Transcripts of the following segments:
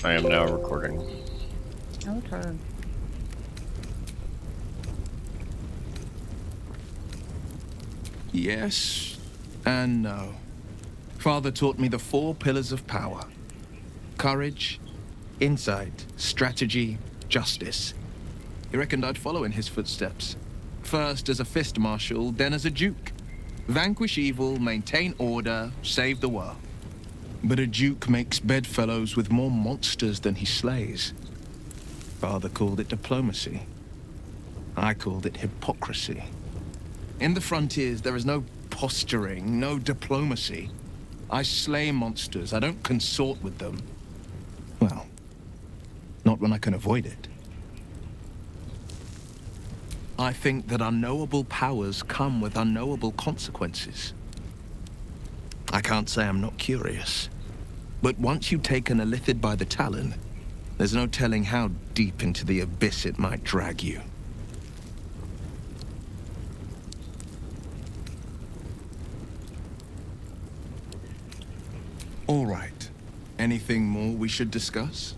I am now recording. Okay. Yes and no. Father taught me the 4 pillars of power. Courage, insight, strategy, justice. He reckoned I'd follow in his footsteps. First as a fist marshal, then as a duke. Vanquish evil, maintain order, save the world. But a duke makes bedfellows with more monsters than he slays. Father called it diplomacy. I called it hypocrisy. In the frontiers, there is no posturing, no diplomacy. I slay monsters, I don't consort with them. Well, not when I can avoid it. I think that unknowable powers come with unknowable consequences. I can't say I'm not curious. But once you take an illithid by the talon, there's no telling how deep into the abyss it might drag you. All right. Anything more we should discuss?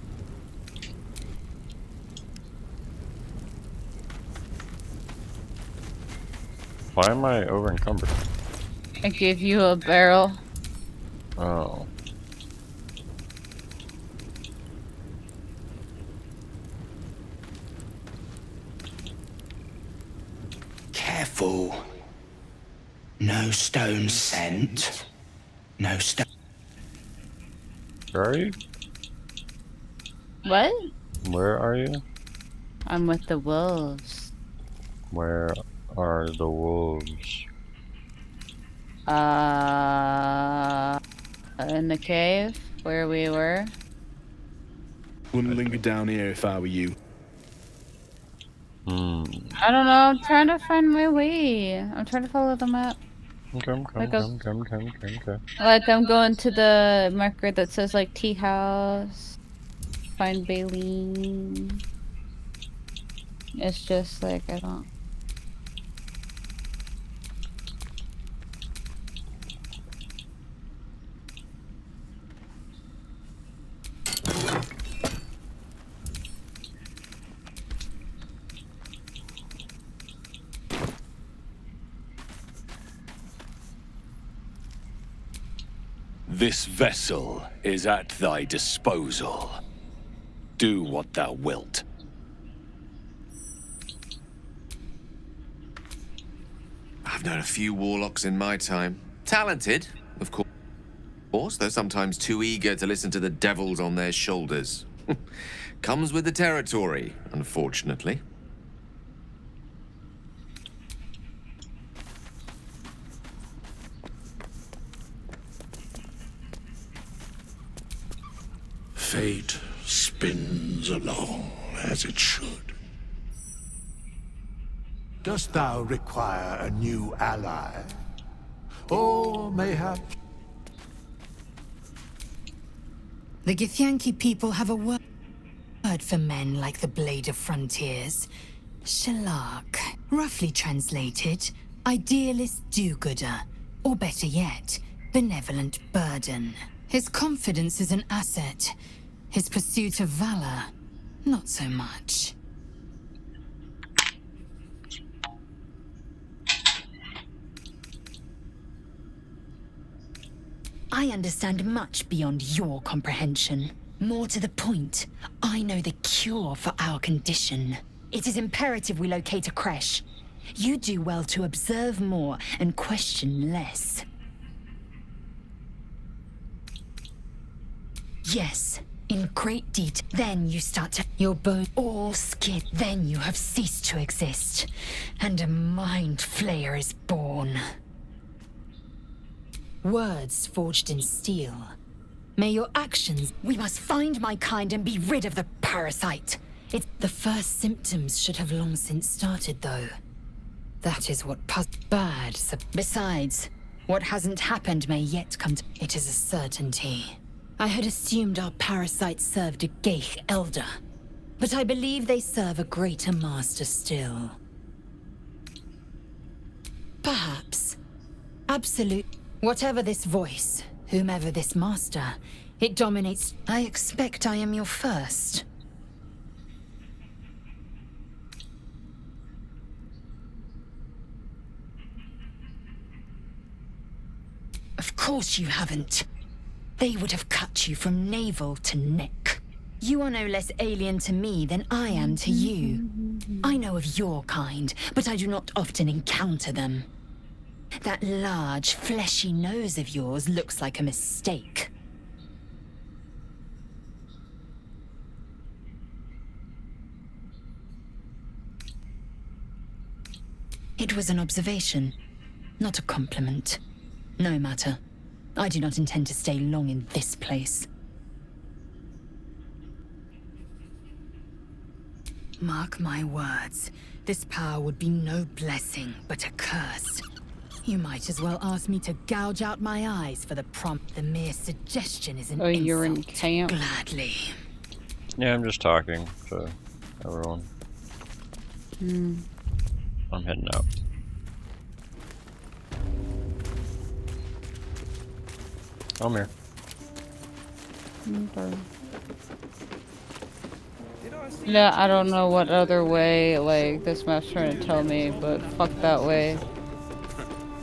Why am I over encumbered? I gave you a barrel. Oh. Careful. No stone sent. No stone. Where are you? What? Where are you? I'm with the wolves. Where are the wolves? In the cave where we were. Wouldn't linger down here if I were you. I don't know. I'm trying to find my way. I'm trying to follow the map. Okay. Like I'm going to the marker that says like tea house. Find Baleen. It's just like I don't. This vessel is at thy disposal. Do what thou wilt. I've known a few warlocks in my time. Talented, of course, though sometimes too eager to listen to the devils on their shoulders. Comes with the territory, unfortunately. Fate spins along as it should. Dost thou require a new ally? Or mayhap... The Githyanki people have a word for men like the Blade of Frontiers. Shalak. Roughly translated, idealist do-gooder. Or better yet, benevolent burden. His confidence is an asset. His pursuit of valor, not so much. I understand much beyond your comprehension. More to the point, I know the cure for our condition. It is imperative we locate a creche. You do well to observe more and question less. Yes, in great detail. Then you start to... Your bone all skin. Then you have ceased to exist. And a mind flayer is born. Words forged in steel. May your actions... We must find my kind and be rid of the parasite. It's... The first symptoms should have long since started, though. That is what bad... Besides, what hasn't happened may yet come to... It is a certainty. I had assumed our parasites served a Geich elder, but I believe they serve a greater master still. Perhaps. Absolute. Whatever this voice, whomever this master, It dominates. I expect I am your first. Of course you haven't. They would have cut you from navel to neck. You are no less alien to me than I am to you. I know of your kind, but I do not often encounter them. That large, fleshy nose of yours looks like a mistake. It was an observation, not a compliment. No matter. I do not intend to stay long in this place. Mark my words. This power would be no blessing, but a curse. You might as well ask me to gouge out my eyes for the prompt. The mere suggestion is an Oh, you're in insult. camp? Gladly. Yeah, I'm just talking to everyone. I'm heading out. I'm here. Okay. Yeah, I don't know what other way, like, this map's trying to tell me, but fuck that way.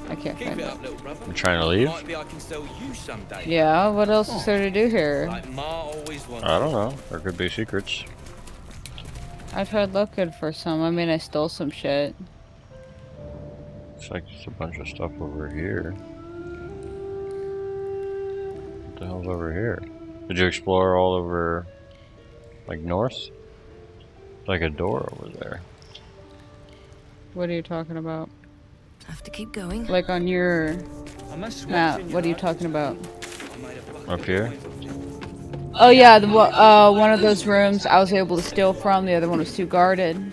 I can't find it. I'm trying to leave? Yeah, what else is there to do here? I don't know. There could be secrets. I tried looking for some. I mean, I stole some shit. Looks like there's a bunch of stuff over here. What the hell's over here? Did you explore all over, like, north? Like a door over there. What are you talking about? Have to keep going. Like on your map, what are you talking about? Up here? Oh yeah, one of those rooms I was able to steal from, the other one was too guarded.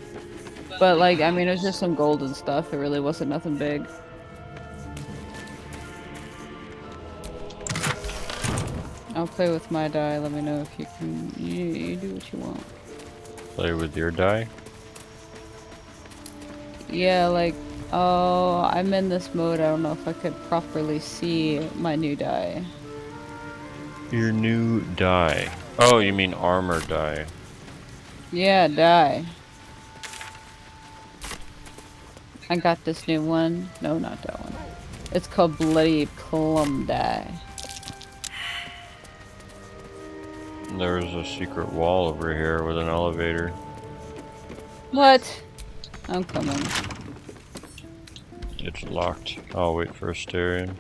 But like, I mean, it was just some golden stuff, it really wasn't nothing big. I'll play with my die, let me know if you can, you do what you want. Play with your die? Yeah, like, oh, I'm in this mode, I don't know if I could properly see my new die. Your new die. Oh, you mean armor die. Yeah, die. I got this new one. No, not that one. It's called Bloody Plum Die. There's a secret wall over here with an elevator. What? I'm coming. It's locked. I'll wait for a Asterion.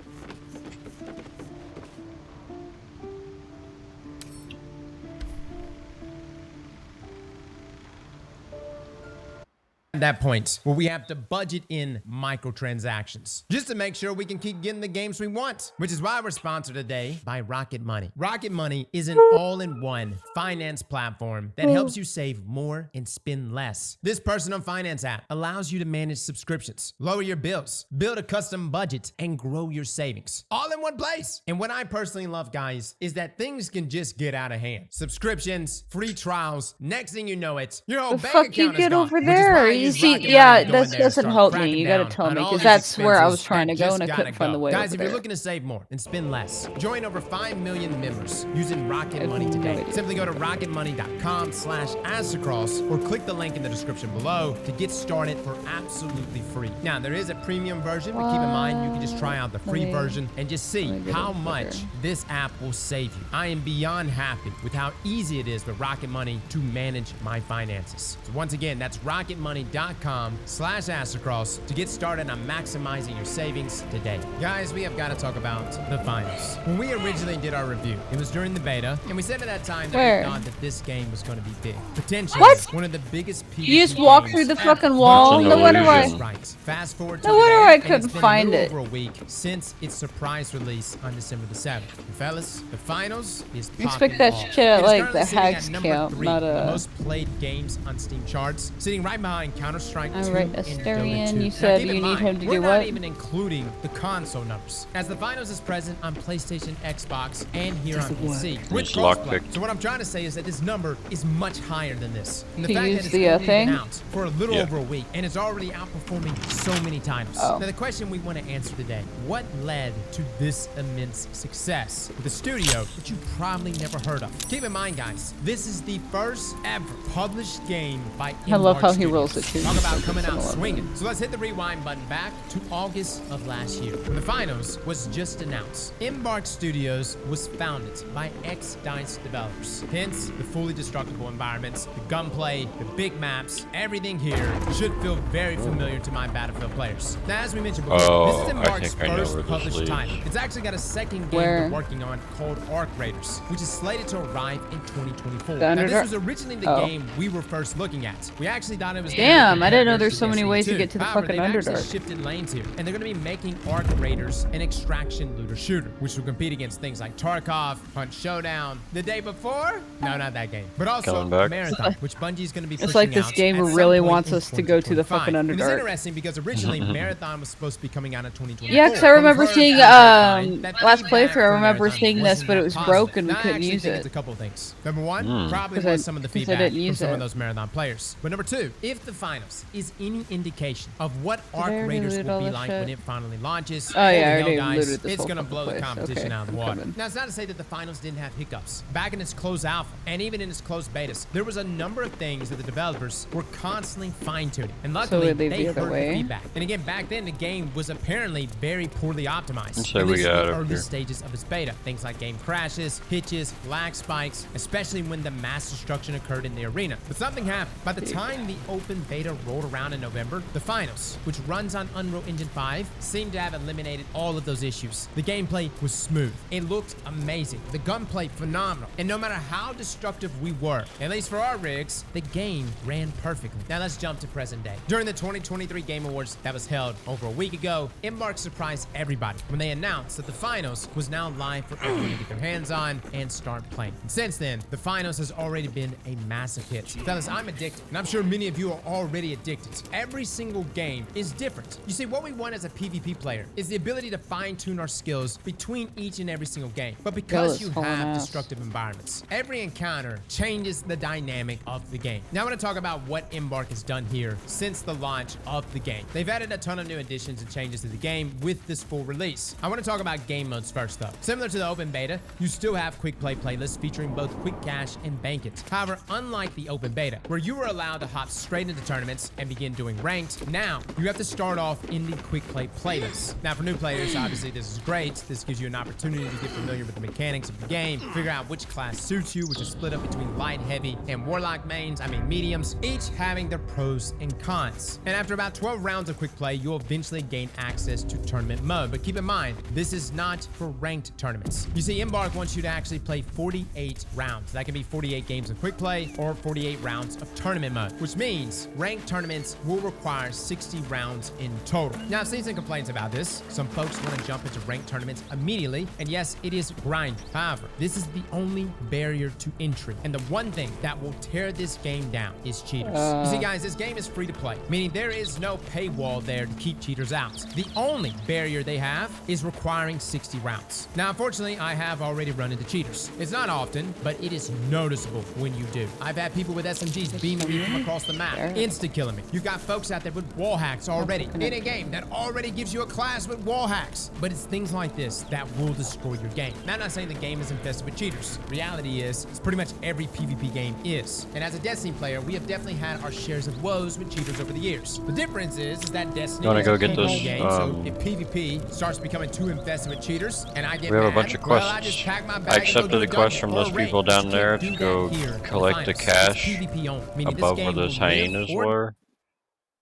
At that point where we have to budget in microtransactions just to make sure we can keep getting the games we want, which is why we're sponsored today by Rocket Money. Rocket Money is an all-in-one finance platform that helps you save more and spend less. This personal finance app allows you to manage subscriptions, lower your bills, build a custom budget, and grow your savings all in one place. And what I personally love, guys, is that things can just get out of hand. Subscriptions, free trials, next thing you know it, your whole bank account is gone, over there? You see, yeah, this doesn't help me. You gotta tell me, because that's where I was trying to go and I couldn't find the way. Guys, if you're looking to save more and spend less, join over 5 million members using Rocket Money today. Simply go to rocketmoney.com/AskAcross or click the link in the description below to get started for absolutely free. Now, there is a premium version, but keep in mind you can just try out the free version and just see how much this app will save you. I am beyond happy with how easy it is with Rocket Money to manage my finances. So once again, that's rocketmoney.com/AskAcross to get started on maximizing your savings today. Guys, we have got to talk about the finals. When we originally did our review, it was during the beta, and we said at that time that we thought that this game was going to be big. Potentially one of the biggest pieces. You just walk through the fucking wall? No wonder why. Fast forward to no wonder I today, couldn't find it. Over a week since its surprise release on December the 7th. And fellas, the finals is You expect that shit at like the Hags camp, not the a most played games on Steam charts, sitting right behind Counter-Strike 2 All right, and Dota Asterion, 2. you Now, said keep in you need mind, him to we're do not what? even including the console numbers, as the finals is present on PlayStation, Xbox, and here on PC. With It's crossplay. lockpicked. So what I'm trying to say is that this number is much higher than this. And the To fact use that it's the, only been thing? out for a little Yeah. over a week, and it's already outperforming so many titles. Oh. Now the question we want to answer today, what led to this immense success with a studio that you probably never heard of? Keep in mind, guys, this is the first ever published game by I love Embark how he Studios. rolls it too. Talk Just about like coming it's out so swinging. So let's hit the rewind button back to August of last year, when the finals was just announced. Embark Studios was founded by ex-DICE developers. Hence, the fully destructible environments, the gunplay, the big maps, everything here should feel very familiar to my Battlefield players. Now, as we mentioned before, this is I Embark's think I know first where this published leads. title. It's actually got a second game Where? they're working on called Arc Raiders, which is slated to arrive in 2024. The Now, this Underdark? was originally the Oh. game we were first looking at. We actually thought it was Damn, I didn't know competitors there's so many Destiny ways to 2. get to the However, fucking they've actually Underdark. shifted lanes here, and they're going to be making Arc Raiders an extraction looter shooter, which will compete against things like Tarkov, Hunt Showdown, the day before? No, not that game. But also Coming back. Marathon, which Bungie's going to be pushing It's like this out game at some really point wants in us to go to the 2025. fucking And it's Underdark. interesting because originally Marathon was supposed to be coming out in 2024. Yeah, because I but we've remember heard seeing, from Marathon that last feedback playthrough, I from remember Marathon seeing this, wasn't but it that was positive. broken, we Now, I couldn't actually use think it. it's a couple things. Number one, probably 'Cause I- was some of the 'cause I feedback didn't from use some it. of those Marathon players. But number two, if the finals is any indication of what I Arc already Raiders looted will all be this like shit? when it finally launches, Oh, yeah, I holy already hell, guys, looted this it's whole going to fucking blow the place. competition Okay, out of the I'm water. coming. Now, it's not to say that the finals didn't have hiccups. Back in its closed alpha, and even in its closed betas, there was a number of things that the developers were constantly fine-tuning. And luckily, would they they be heard the the way? feedback. And again, back then, the game was apparently very poorly optimized. Let's say At we least got in the up early here. stages of its beta. Things like game crashes, hitches, lag spikes, especially when the mass destruction occurred in the arena. But something happened. By the time the open beta rolled around in November, the finals, which runs on Unreal Engine 5, seemed to have eliminated all of those issues. The gameplay was smooth. It looked amazing. The gunplay phenomenal. And no matter how destructive we were, at least for our rigs, the game ran perfectly. Now let's jump to present day. During the 2023 Game Awards that was held over a week ago, Embark surprised everybody when they announced that the finals was now live for everyone to get their hands on and start playing. And since then, the finals has already been a massive hit. Fellas, I'm addicted, and I'm sure many of you are already addicted. Every single game is different. You see, what we want as a PvP player is the ability to fine-tune our skills between each and every single game. But because you have destructive environments, every encounter changes the dynamic of the game. Now I want to talk about what Embark has done here since the launch of the game. They've added a ton of new additions and changes to the game with this full release. I want to talk about game modes first though. Similar to the open beta, you still have quick play playlists featuring both quick cash and bank it. However, unlike the open beta, where you were allowed to hop straight into tournaments and begin doing ranked, now you have to start off in the quick play playlist. Now for new players, obviously this is great. This gives you an opportunity to get familiar with the mechanics of the game, figure out which class suits you, which is split up between light, heavy, and warlock mains, mediums, each having their pros and cons. And after about 12 rounds of quick play, you'll eventually gain access to tournament mode. But keep in mind, this is not for ranked tournaments. You see, Embark wants you to actually play 48 rounds. That can be 48 games of quick play or 48 rounds of tournament mode, which means ranked tournaments will require 60 rounds in total. Now, I've seen some complaints about this. Some folks want to jump into ranked tournaments immediately, and yes, it is grind. However, this is the only barrier to entry, and the one thing that will tear this game down is cheaters. You see, guys, this game is free to play, meaning there is no paywall there to keep cheaters out. The only barrier they have is requiring 60 rounds. Now, unfortunately, I have already run into cheaters. It's not often, but it is noticeable when you do. I've had people with SMGs beaming me from across the map, insta-killing me. You've got folks out there with wall hacks already in a game that already gives you a class with wall hacks. But it's things like this that will destroy your game. Now, I'm not saying the game is infested with cheaters. Reality is, it's pretty much every PvP game is. And as a Destiny player, we have definitely had our shares of woes with cheaters over the years. The difference is that Destiny Wanna is go a get PvP this, game, so if PvP starts becoming too infested with cheaters, and I get we have a mad, bunch of well, quests. I just pack my bag I and go accepted do a a quest dungeon from or those a raid. people You down just there can't to do go that here in collect the finals. It's cash PvP only, meaning this above game where those will live hyenas or were.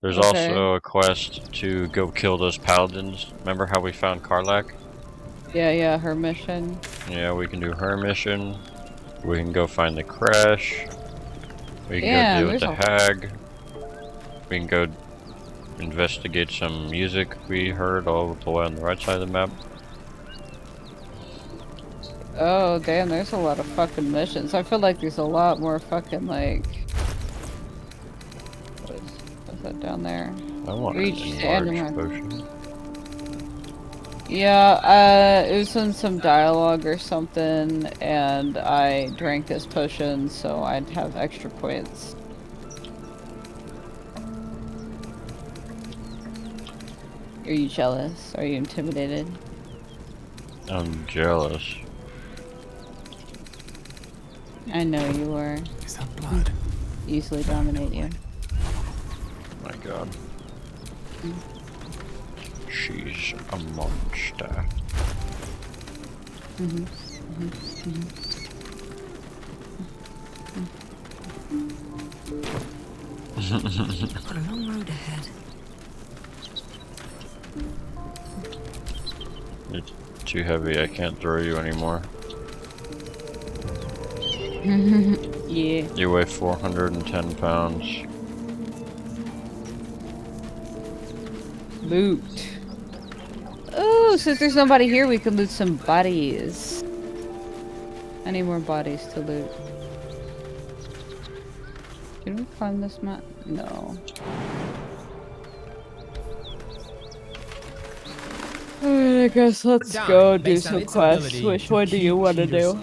There's Okay. also a quest to go kill those paladins. Remember how we found Karlak? Yeah, her mission. Yeah, we can do her mission. We can go find the crash. We can Yeah, go deal with the there's hag. We can go investigate some music we heard all the way on the right side of the map. Oh, damn, there's a lot of fucking missions. I feel like there's a lot more fucking, like... What is that down there? I want Reach an the end of enlarged my... potion. Yeah, it was in some dialogue or something, and I drank this potion, so I'd have extra points. Are you jealous? Are you intimidated? I'm jealous. I know you are. Is that blood? Easily dominate you. My god. She's a monster. I've got a long road ahead. You're too heavy, I can't throw you anymore. Yeah. You weigh 410 pounds. Loot. Oh, since there's nobody here, we can loot some bodies. I need more bodies to loot. Can we climb this map? No. Alright, I guess let's go do some quests. Which one do you want to do?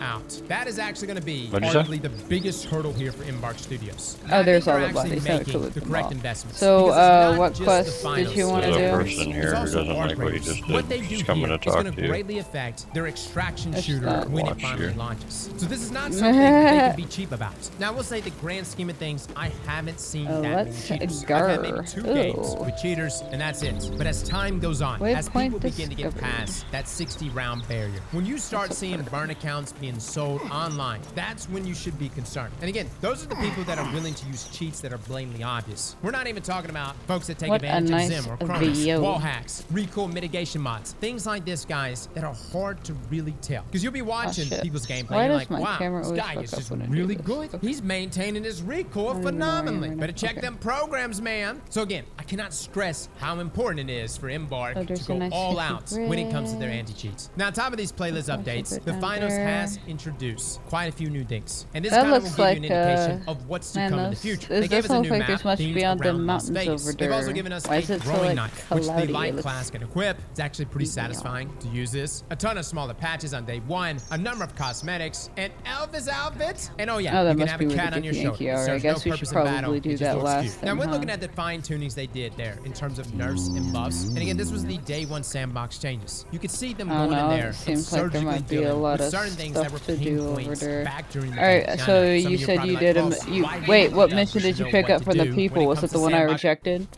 That is actually going to be What'd you say? arguably the biggest hurdle here for Embark Studios. Oh, there's I all think the they're bodies. actually No, making loot the them correct all. investments. So, Because it's not what just quest the did you finals. want to There's a do? person here who doesn't like what you just What they did. do She's coming here to is talk going to to you. greatly affect their extraction That's shooter not- when it Watch finally you. launches. So this is not something they can be cheap about. Now, I will say the grand scheme of things, I haven't seen that many let's cheaters. go. I've had maybe 2 games Ooh. with cheaters, and that's it. But as time goes on, as Waypoint people begin to get discovered. past that 60-round barrier, when you start seeing burn accounts being sold online, that's when you should be concerned. And again, those are the people that are willing to use cheats that are blatantly obvious. We're not even talking about folks that take What a advantage nice of Zim or Cronus, video. wall hacks, recoil mitigation mods, things like this, guys, that are hard to really tell. Because you'll be watching shit. people's gameplay Why and you're does like, my wow, camera this always guy fuck is up just when I do really this? good. Okay. He's maintaining his recoil don't even know where I am phenomenally. right now. Better check Okay. them programs, man. So again, I cannot stress how important it is for Embark Oh, to there's a go nice all fishing out when it comes to their bridge. anti-cheats. Now, on top of these playlist updates, it the down finals there. has introduced quite a few new things. And this That kind of will looks give like, you an indication of what's to man, come in the those- future. it They gave us doesn't a look new like map there's much themed beyond the around Las mountains Vegas. over They've also there. given us Why a is it so, growing like, knife, which the cloudy? light It looks- class can equip. It's actually pretty satisfying to use this. A ton of smaller patches on day 1, a number of cosmetics, an Elvis outfit, and oh yeah, Oh, that you can must have be a where cat the on your Yankee shoulder. are. I Serves guess no we should purpose in battle, probably do it just that looks last cute. Now then, we're huh? looking at the fine tunings they did there in terms of nerfs and buffs. And again, this was the day 1 sandbox changes. You could see them I don't going in know, there it and seems like there surgically might be a dealing lot with of certain things that were stuff to pain do over points there. back during the Alright, day. Now, I so know some you of are said probably you like, did well, them. You why wait. didn't What you mission did you know pick what up to from the do people? when it Was it comes the to one I sandbox? rejected?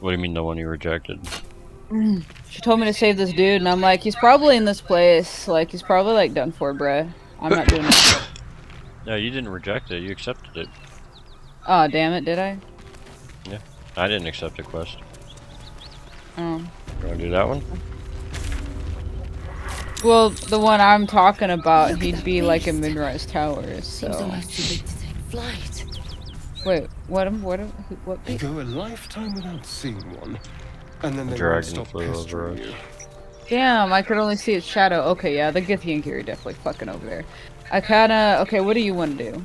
What do you mean the one you rejected? She told me to save this dude, and I'm like, he's probably in this place. Like, he's probably like done for, bruh. I'm not doing it. No, you didn't reject it. You accepted it. Oh, damn it! Did I? Yeah. I didn't accept a quest. Oh. You want to do that one? Well, the one I'm talking about, he'd be like in Midrise Towers. Seems So. almost too big to take flight. Wait, what? You go a lifetime without seeing one, and then The they won't dragon stop flew over pestering us. you. Damn, I could only see its shadow. Okay, yeah, the Githyanki are definitely fucking over there. I kinda... Okay, what do you want to do?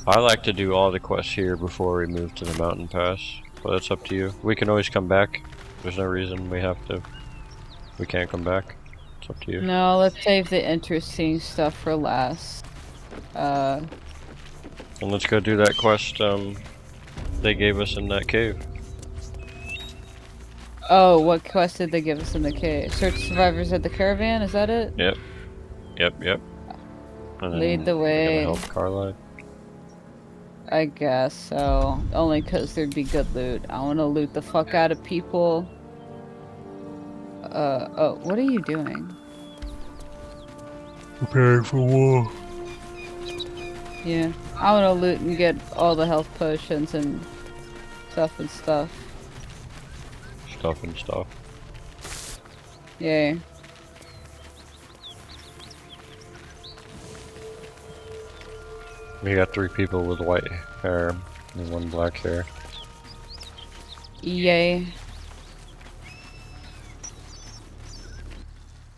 I like to do all the quests here before we move to the mountain pass, but that's up to you. We can always come back. There's no reason we have to. We can't come back. It's up to you. No, let's save the interesting stuff for last. And let's go do that quest they gave us in that cave. Oh, what quest did they give us in the cave? Search survivors at the caravan, is that it? Yep. Yep. And then Lead the we're way. gonna help Carly. I guess so. Only because there'd be good loot. I want to loot the fuck out of people. Oh, what are you doing? Preparing for war. Yeah, I want to loot and get all the health potions and stuff. Stuff. Yay. We got 3 people with white hair and 1 black hair. Yay.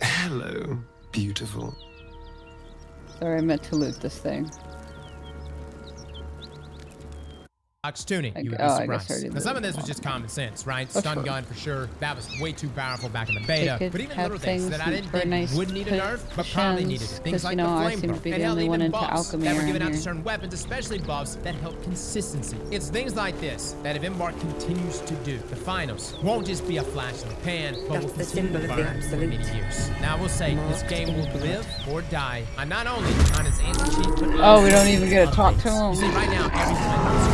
Hello, beautiful. Sorry, I meant to loot this thing. tuning, you would be I guess I surprised. already Now, did some of that. this was just common sense, right? That's Stun fine. gun for sure. That was way too powerful back in the beta. They could But even have little things that I things didn't for think nice would need a nerf, but probably needed it. Things because, like you know, the I seem to flamethrower. be the And hell, only even one into buffs alchemy that were around given out to here. certain weapons, especially buffs that help consistency. It's things like this that if Embark continues to do, the finals won't just be a flash in the pan, but will continue to burn for many years. Now, I will say, this game will live or die on not only on its anti-cheat, but Oh, we don't even get to talk to You him. see, right now, everyone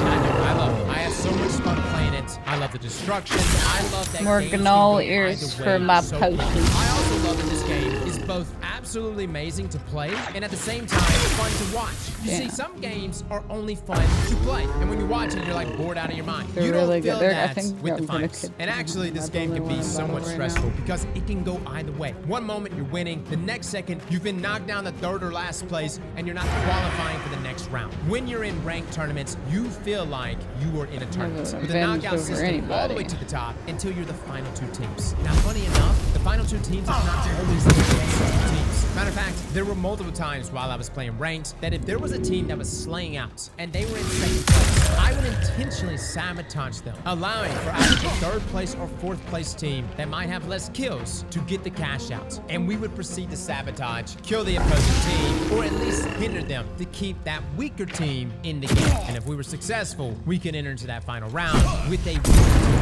and I love it. I have so much fun playing it. I love the destruction. I love that More games can gnoll go ears either for way my so potions. quickly. I also love that this game is both absolutely amazing to play and at the same time fun to watch. You see, some games are only fun to play, and when you watch it, you're like bored out of your mind. They're you really don't feel good. I that think with I'm the gonna finals. kid- And actually, this I game really can be wanna somewhat battle right stressful now. because it can go either way. One moment you're winning, the next second you've been knocked down to third or last place, and you're not qualifying for the next round. When you're in ranked tournaments, you feel like you are in a tournament an with a advantage knockout over system all the way anybody. to the top until you're the final two teams. Now, funny enough, the final two teams are not always the best two teams. Matter of fact, there were multiple times while I was playing ranked that if there was a team that was slaying out and they were in second place, I would intentionally sabotage them, allowing for either the third place or fourth place team that might have less kills to get the cash out. And we would proceed to sabotage, kill the opposing team, or at least hinder them to keep that weaker team in the game. And if we were successful, we could enter into that final round with a weaker team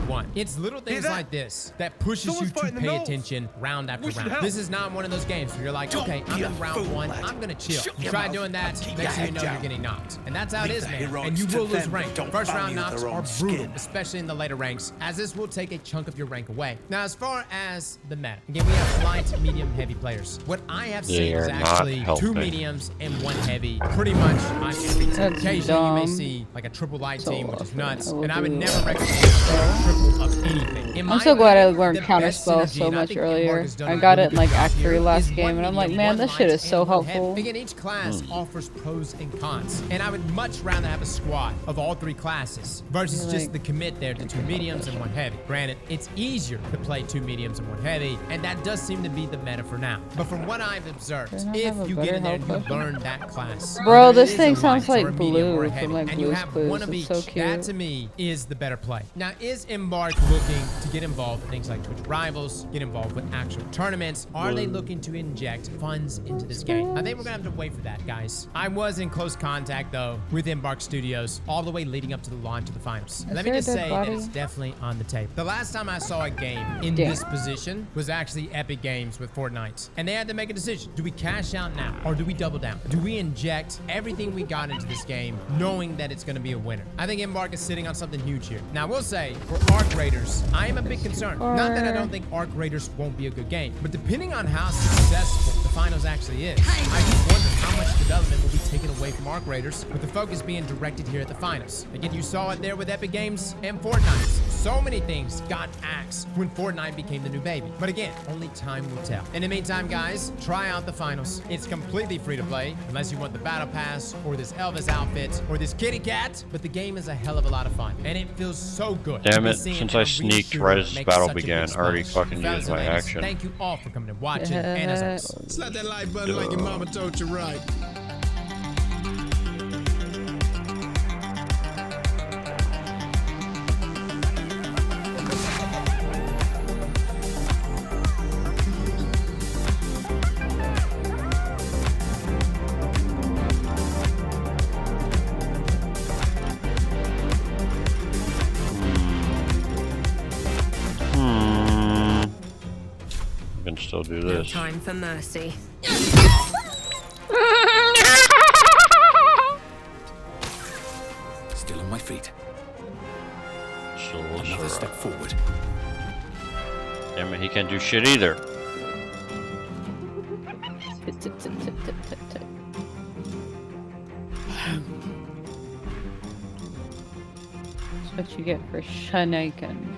1v1. It's little things like this that pushes you to pay attention round after round. This is not one of those games where you're like, okay, I'm in round 1, I'm gonna chill. You try doing that, next thing you know, you're getting knocked. And that's how it is, man. And you will lose rank. First round knocks are brutal, especially in the later ranks, as this will take a chunk of your rank away. Now, as far as the meta, again, we have light, medium, heavy players. What I have seen is actually 2 mediums and 1 heavy, pretty much on every team. That's Occasionally, you may dumb. see like a triple light So team, which is nuts, I will and I would do never recommend a triple of anything. In I'm my so glad I opinion, learned the Counterspell best synergy, so and I much think earlier. Embark has done I a got really it in good like job Act 3 here, last is game, 1 and I'm like, medium, man, 1 this shit light, is so and 1 heavy. helpful. Again, each class offers pros and cons, and I would much rather have a squad of all 3 classes versus You're just like- the commit there to 2 mediums and 1 heavy. Granted, it's easier to play 2 mediums and 1 heavy, and that does seem to be the meta for now. But from what I've observed, Doesn't it if have a you better get in there and health you potion? learn that class, Bro, whether it this is thing a sounds light or like a medium or a Blue heavy, from, like, and you Blue's have Clues. 1 of It's each, so that cute. to me is the better play. Now, is Embark looking to get involved in things like Twitch Rivals, get involved with actual tournaments? Are they looking to inject funds into this game? I think we're gonna have to wait for that, guys. I was in close contact, though, with Embark Studios all the way leading up to the launch of the finals. Let me there a just dead say that body? it's definitely on the table. The last time I saw a game in Damn. this position was actually Epic Games with Fortnite. And they had to make a decision. Do we cash out now or do we double down? Do we inject everything we got into this game knowing that it's gonna be a winner? I think Embark is sitting on something huge here. Now, I will say, for Arc Raiders, I am a bit concerned. Not that I don't think Arc Raiders won't be a good game, but depending on how successful the finals actually is, I just wonder how much development will be taken away from Arc Raiders with the focus being directed here at the finals. Again, you saw it there with Epic Games and Fortnite. So many things got axed when Fortnite became the new baby. But again, only time will tell. In the meantime, guys, try out the finals. It's completely free to play, unless you want the battle pass, or this Elvis outfit, or this kitty cat. But the game is a hell of a lot of fun, and it feels so good. Damn to it, be seeing since an I arena sneaked shooter right as make battle such a big began, I already splash. fucking Fellas used and my ladies, action. Thank you all for coming and watching, and as always, Slap that like button like your mama told you right. You can still do No this. time for mercy. Still on my feet. Still Another step forward. Damn it, he can't do shit either. Tip, tip, tip, tip, tip, tip, tip. That's what you get for Shanakin.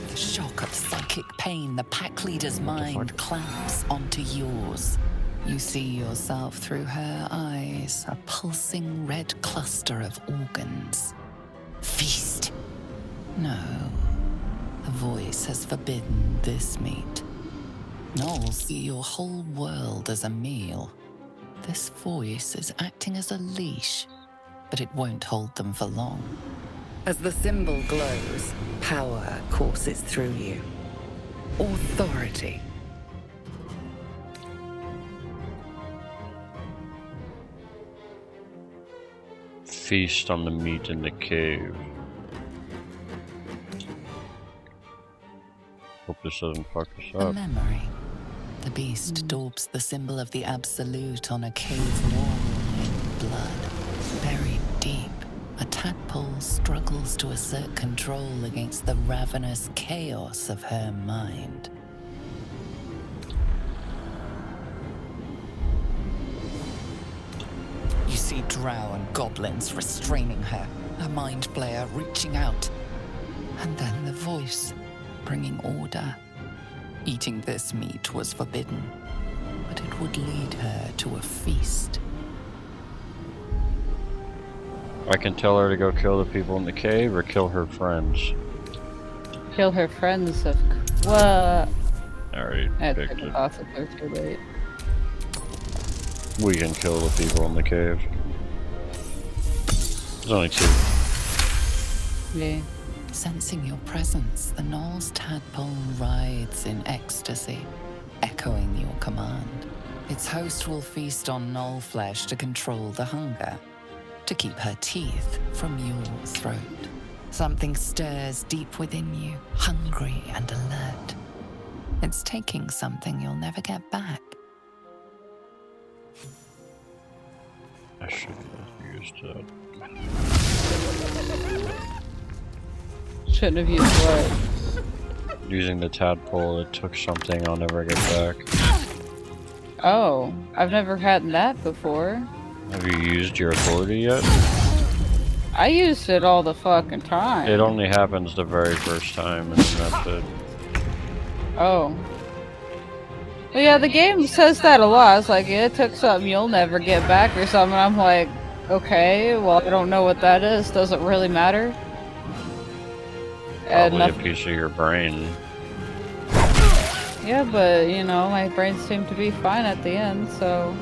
The shock of psychic pain, the pack leader's mind clamps onto yours. You see yourself through her eyes, a pulsing red cluster of organs. Feast. No. The voice has forbidden this meat. Gnolls see your whole world as a meal. This voice is acting as a leash, but it won't hold them for long. As the symbol glows, power courses through you. Authority. Feast on the meat in the cave. Hope this doesn't fuck us A up. memory. The beast daubs the symbol of the Absolute on a cave wall in blood. Buried deep, a tadpole struggles to assert control against the ravenous chaos of her mind. You see drow and goblins restraining her, a mind flayer reaching out. And then the voice, bringing order. Eating this meat was forbidden, but it would lead her to a feast. I can tell her to go kill the people in the cave or kill her friends. Kill her friends of what? I already picked it. Possibly too late. We can kill the people in the cave. There's only 2. Yeah. Sensing your presence, the Gnoll's tadpole writhes in ecstasy, echoing your command. Its host will feast on Gnoll flesh to control the hunger, to keep her teeth from your throat. Something stirs deep within you, hungry and alert. It's taking something you'll never get back. I should have used that. Shouldn't have used what? Using the tadpole, it took something I'll never get back. Oh, I've never had that before. Have you used your authority yet? I used it all the fucking time. It only happens the very first time, and then that's it. Oh. Well, yeah, the game says that a lot. It's like, it took something you'll never get back or something. I'm like, okay, well, I don't know what that is. Doesn't really matter. Probably a piece of your brain. Yeah, but, you know, my brain seemed to be fine at the end, so...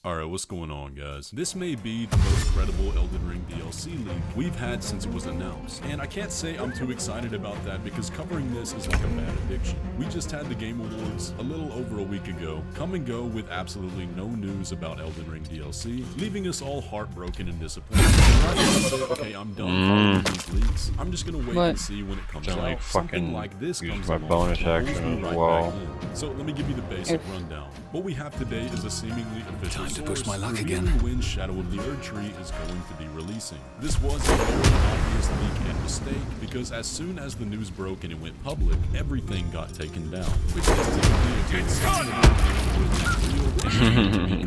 Alright, what's going on, guys? This may be the most credible Elden Ring DLC leak we've had since it was announced, and I can't say I'm too excited about that because covering this is like a bad addiction. We just had the Game Awards a little over a week ago, come and go with absolutely no news about Elden Ring DLC, leaving us all heartbroken and disappointed. And rather than say, okay, I'm done following these leaks, I'm just gonna wait and see when it comes out. Like Something like this comes my along, bonus and pulls action me as right well. back in. So let me give you the basic rundown. What we have today is a seemingly official Time to push my luck revealing again. when Shadow of the Erd Tree is going to be releasing. This was a very obvious leak and mistake because as soon as the news broke and it went public, everything got taken down, which is typically a good sign that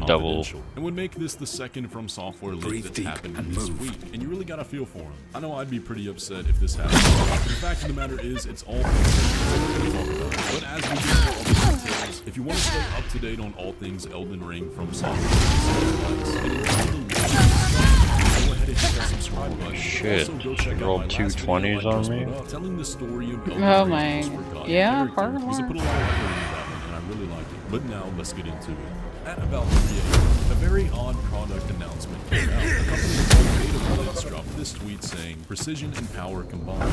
Double. and would make this the second From Software leak that's happened this week, and you really gotta feel for him. I know I'd be pretty upset if this happened. The fact of the matter is, it's all but as we get into all the details, if you want to stay up to date on all things Elden Ring From Software, Shit, she rolled 2 20s on me? Telling the story of Oh my, yeah, part of because I it. put a lot of effort into that one, and I really liked it. But now, let's get into it. At about 3 a.m., a very odd product announcement came out. A company called Data Blitz dropped this tweet saying, "Precision and power combined.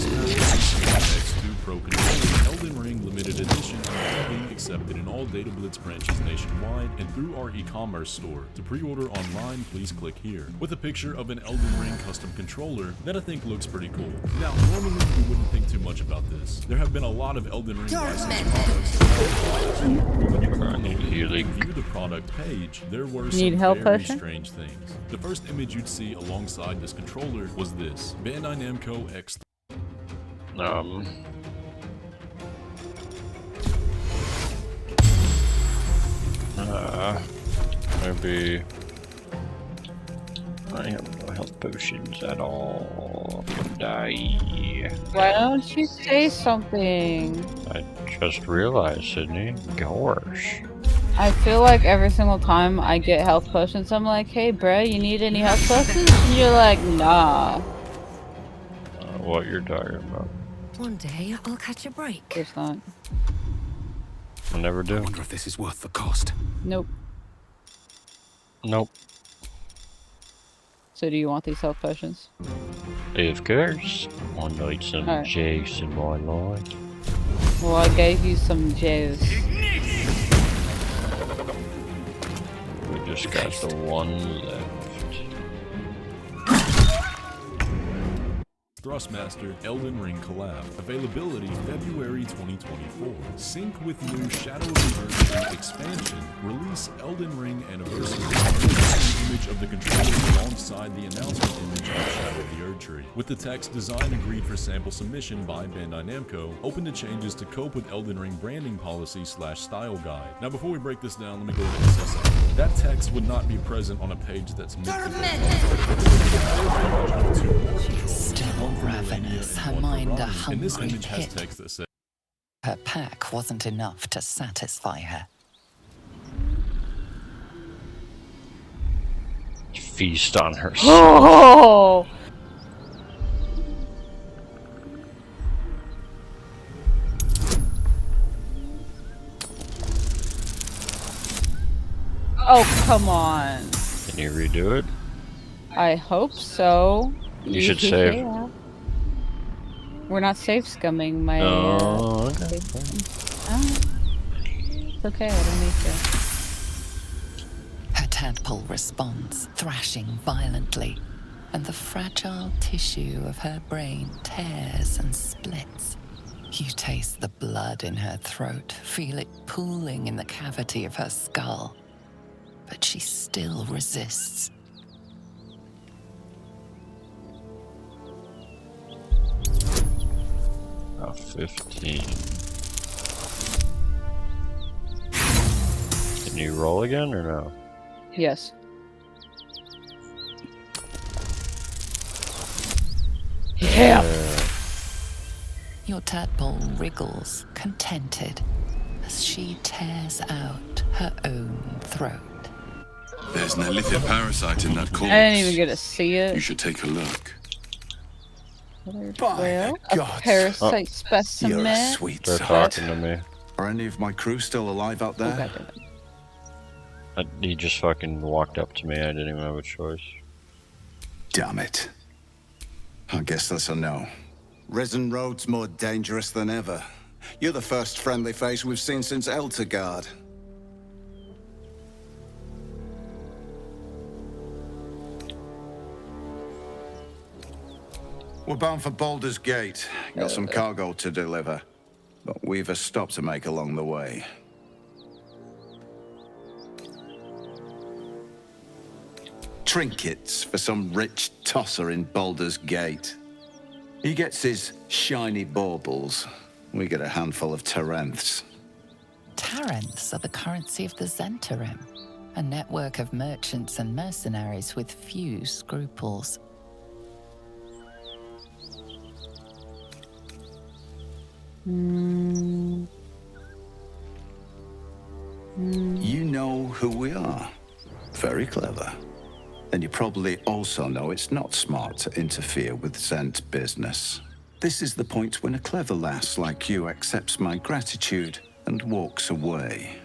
X2 Pro Controller Elden Ring Limited Edition is now being accepted in all Data Blitz branches nationwide and through our e-commerce store. To pre-order online, please click here." With a picture of an Elden Ring custom controller that I think looks pretty cool. Now, normally you wouldn't think too much about this. There have been a lot of Elden Ring licensed products. When you click on the link, you can view the product page, there were Need some help, very potion? strange things. The first image you'd see alongside this controller was this, Bandai Namco X. Maybe I have no health potions at all. I'm gonna die. Why don't you say something? I just realized, Sydney. Gosh. I feel like every single time I get health potions, I'm like, hey, bruh, you need any health potions? And you're like, nah. What you're talking about. One day I'll catch a break. It's not. I never do. I wonder if this is worth the cost. Nope. Nope. So do you want these health potions? Of course. I need some Alright. juice in my life. Well, I gave you some juice. We just got the one left. Thrustmaster Elden Ring collab. Availability February 2024. Sync with new Shadow of the Erdtree expansion. Release Elden Ring Anniversary. An image of the controller alongside the announcement image of Shadow of the Erdtree. With the text design agreed for sample submission by Bandai Namco, open to changes to cope with Elden Ring branding policy / style guide. Now before we break this down, let me go ahead and say something. That text would not be present on a page that's meant Still ravenous, her mind a and this hungry image has pit. text that says Her pack wasn't enough to satisfy her. Feast on her soul. Oh! Oh, come on. Can you redo it? I hope so. You should save. Yeah. We're not safe scumming my. Oh, okay. It's okay, I don't need to. Her tadpole responds, thrashing violently, and the fragile tissue of her brain tears and splits. You taste the blood in her throat, feel it pooling in the cavity of her skull. But she still resists. Oh, 15. Can you roll again or no? Yes. Yeah. Your tadpole wriggles, contented, as she tears out her own throat. There's an illithid parasite in that corpse. I didn't even get to see it. You should take a look. Well, a parasite specimen. You're a sweet They're sod. talking to me. Are any of my crew still alive out there? He just fucking walked up to me. I didn't even have a choice. Damn it. I guess that's a no. Risen Road's more dangerous than ever. You're the first friendly face we've seen since Eltergard. We're bound for Baldur's Gate. Got some cargo to deliver. But we've a stop to make along the way. Trinkets for some rich tosser in Baldur's Gate. He gets his shiny baubles. We get a handful of Taranths. Taranths are the currency of the Zentarim, a network of merchants and mercenaries with few scruples. You know who we are. Very clever. And you probably also know it's not smart to interfere with Zent business. This is the point when a clever lass like you accepts my gratitude and walks away.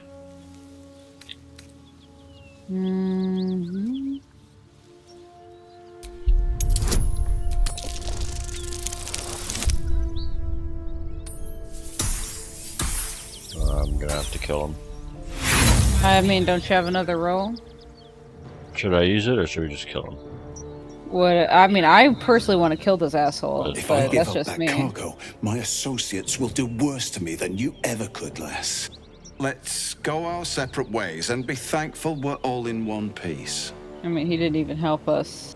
I'm gonna have to kill him. I mean, don't you have another roll? Should I use it or should we just kill him? What? I mean, I personally want to kill this asshole, If I but give that's up just that me. cargo, my associates will do worse to me than you ever could, lass. Let's go our separate ways and be thankful we're all in one piece. I mean, he didn't even help us.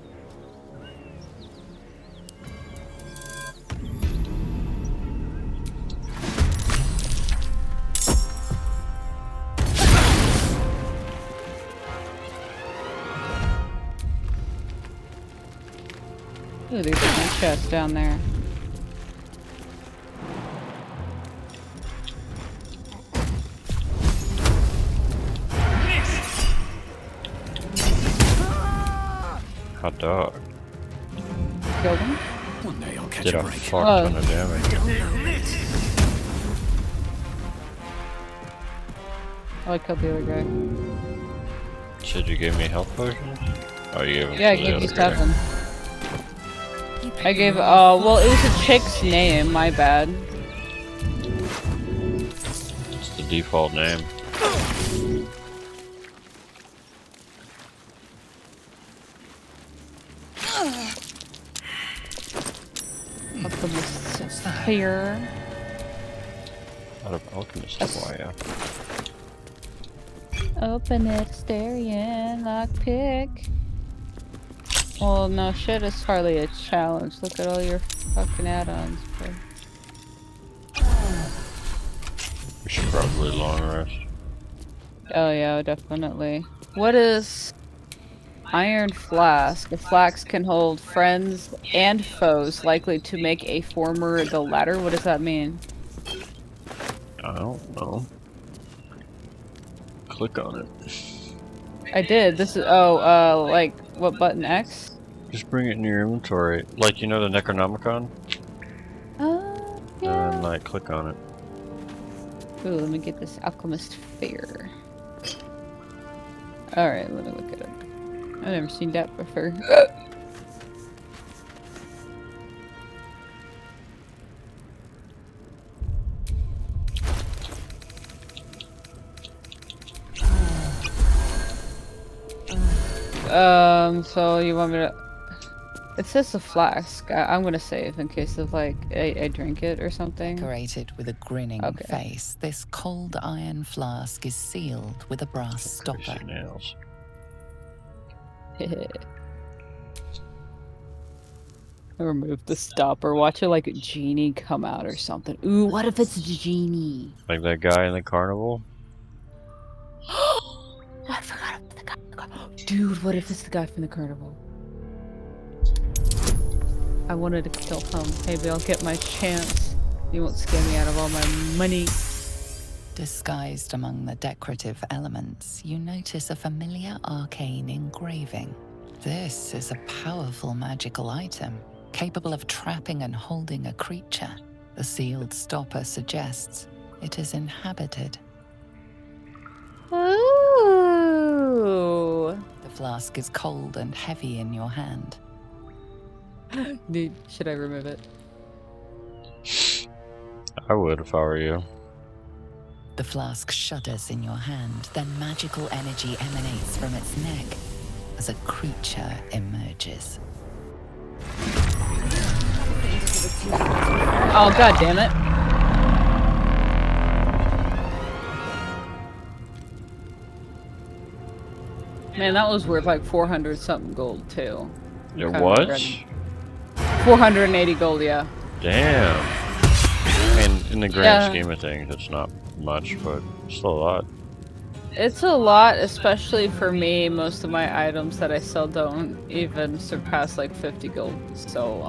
Ooh, there's a chest down there. Hot dog. Killed him? One day I'll catch Did a a break. fuck ton of damage. Oh, I killed the other guy. Said you gave me health potions? Oh, you gave them Yeah, I to the gave you other guy. 7. I gave, well, it was a chick's name, my bad. It's the default name. Alchemist here. Out of alchemist, why, yeah. Open it, Asterian, lockpick. Well, no shit, it's hardly a challenge. Look at all your fucking add-ons, bro. We should probably long rest. Oh yeah, definitely. What is Iron Flask? The flask can hold friends and foes likely to make a former the latter. What does that mean? I don't know. Click on it. I did. This is like what button X? Just bring it in your inventory. Like, you know the Necronomicon? Yeah. And then, like, click on it. Ooh, let me get this Alchemist Fair. Alright, let me look at it. I've never seen that before. So you want me to... It says a flask. I'm gonna save in case of, like, I drink it or something. Decorated with a grinning face, this cold iron flask is sealed with a brass stopper. Nails. Remove the stopper. Watch it like a genie come out or something. Ooh, what if it's a genie? Like that guy in the carnival? I forgot about the guy. Dude, what if it's the guy from the carnival? I wanted to kill him. Maybe I'll get my chance. He won't scare me out of all my money. Disguised among the decorative elements, you notice a familiar arcane engraving. This is a powerful magical item, capable of trapping and holding a creature. The sealed stopper suggests it is inhabited. Ooh. The flask is cold and heavy in your hand. Dude, should I remove it? I would if I were you. The flask shudders in your hand, then magical energy emanates from its neck as a creature emerges. Oh, god damn it. Man, that was worth like 400 something gold too. It was? 480 gold, yeah. Damn. I mean, in the grand scheme of things, it's not much, but still a lot. It's a lot, especially for me. Most of my items that I sell don't even surpass like 50 gold. So,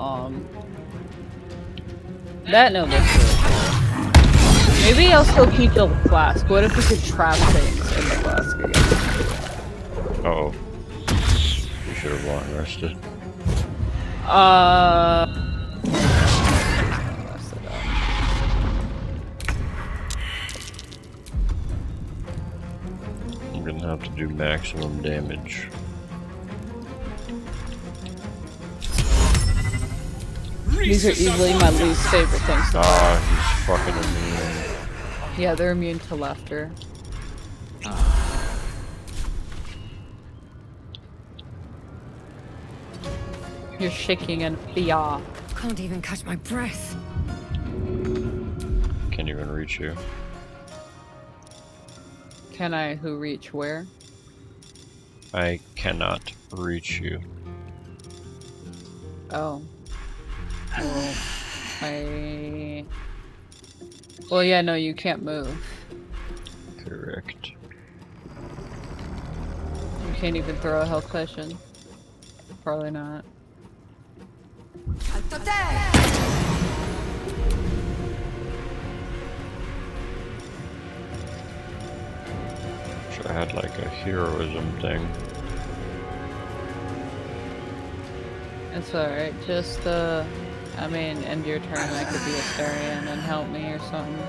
that no looks really cool. Maybe I'll still keep the flask. What if we could trap things in the flask again? Uh-oh. We should have long rested. I'm gonna have to do maximum damage. These are easily my least favorite things to play. Ah, he's fucking immune. Yeah, they're immune to laughter. You're shaking in fear. Can't even catch my breath. Can't even reach you. Can I who reach where? I cannot reach you. Oh. Well, yeah, no, you can't move. Correct. You can't even throw a health potion. Probably not. Wish I had like a heroism thing. It's alright, just I mean, end your turn, I could be a Astarian and help me or something.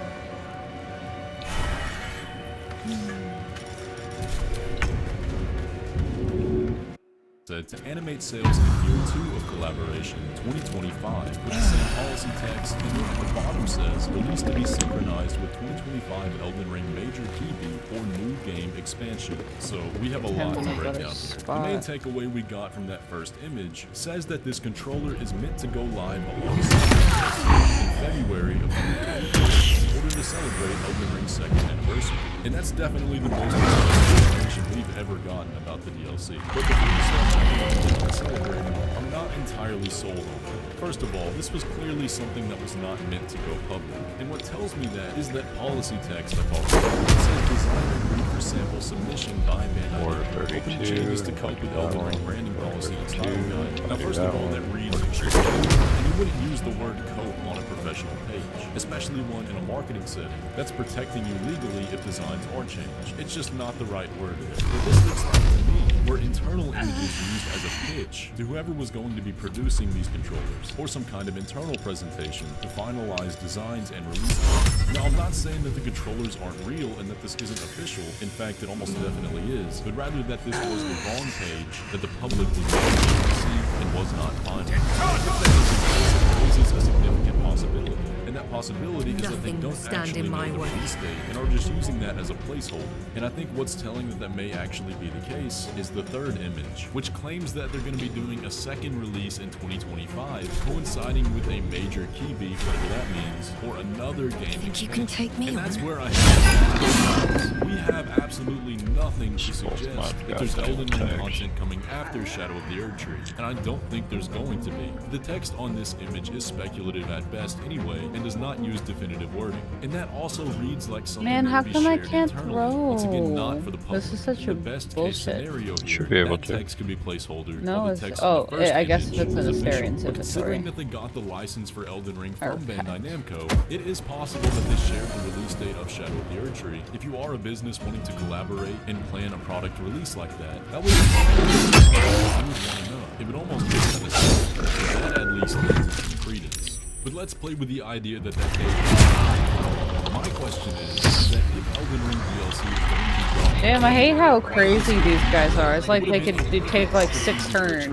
To animate sales in year 2 of collaboration, 2025, with the same policy text, and then at the bottom says, released to be synchronized with 2025 Elden Ring major PB or new game expansion. So we have a lot to break down here. The main takeaway we got from that first image says that this controller is meant to go live alongside in February of 2025 in order to celebrate Elden Ring's 2nd anniversary. And that's definitely the most information we've ever gotten about the DLC. But the celebrating, I'm not entirely sold on that. First of all, this was clearly something that was not meant to go public. And what tells me that is that policy text I talked about. It says design agreed for sample submission by Bandai. Open changes to cope with Elden Ring branding policy and style guide. Now first of all, that reads and you wouldn't use the word cope on a professional page, especially one in a marketing setting that's protecting you legally if designs are changed. It's just not the right word. What this looks like to me were internal images used as a pitch to whoever was going to be producing these controllers, or some kind of internal presentation to finalize designs and release them. Now, I'm not saying that the controllers aren't real and that this isn't official. In fact, it almost definitely is, but rather that this was the wrong page that the public was going to see and was not final. It raises a significant possibility. And that possibility is that they don't actually know the release date and are just using that as a placeholder. And I think what's telling that may actually be the case is the third image, which claims that they're going to be doing a second release in 2025, coinciding with a major key beat, whatever that means, or another game. Think you can take me and on? that's where I have. We have absolutely nothing to suggest that there's Elden Ring content coming after Shadow of the Erdtree, and I don't think there's going to be. The text on this image is speculative at best anyway, and does not use definitive wording. And that also reads like something Man, that how would be come I shared can't internally. throw? Once again, not for the public. This is such the a best bullshit. case scenario here, Should be able that to. text can be placeholder. No, while the it's text on the first I guess image it's an is official. Asterian's But considering inventory. that they got the license for Elden Ring from Okay. Bandai Namco, it is possible that they shared the release date of Shadow of the Erdtree. If you are a business wanting to collaborate and plan a product release like that would you would want to know. It would almost make kind of sense. So that at least lends it some credence. But let's play with the idea that that date. My question is that if Elden Ring DLC is going to be dropped, Damn, I hate how crazy these guys are. It's like they could take like 6 turns.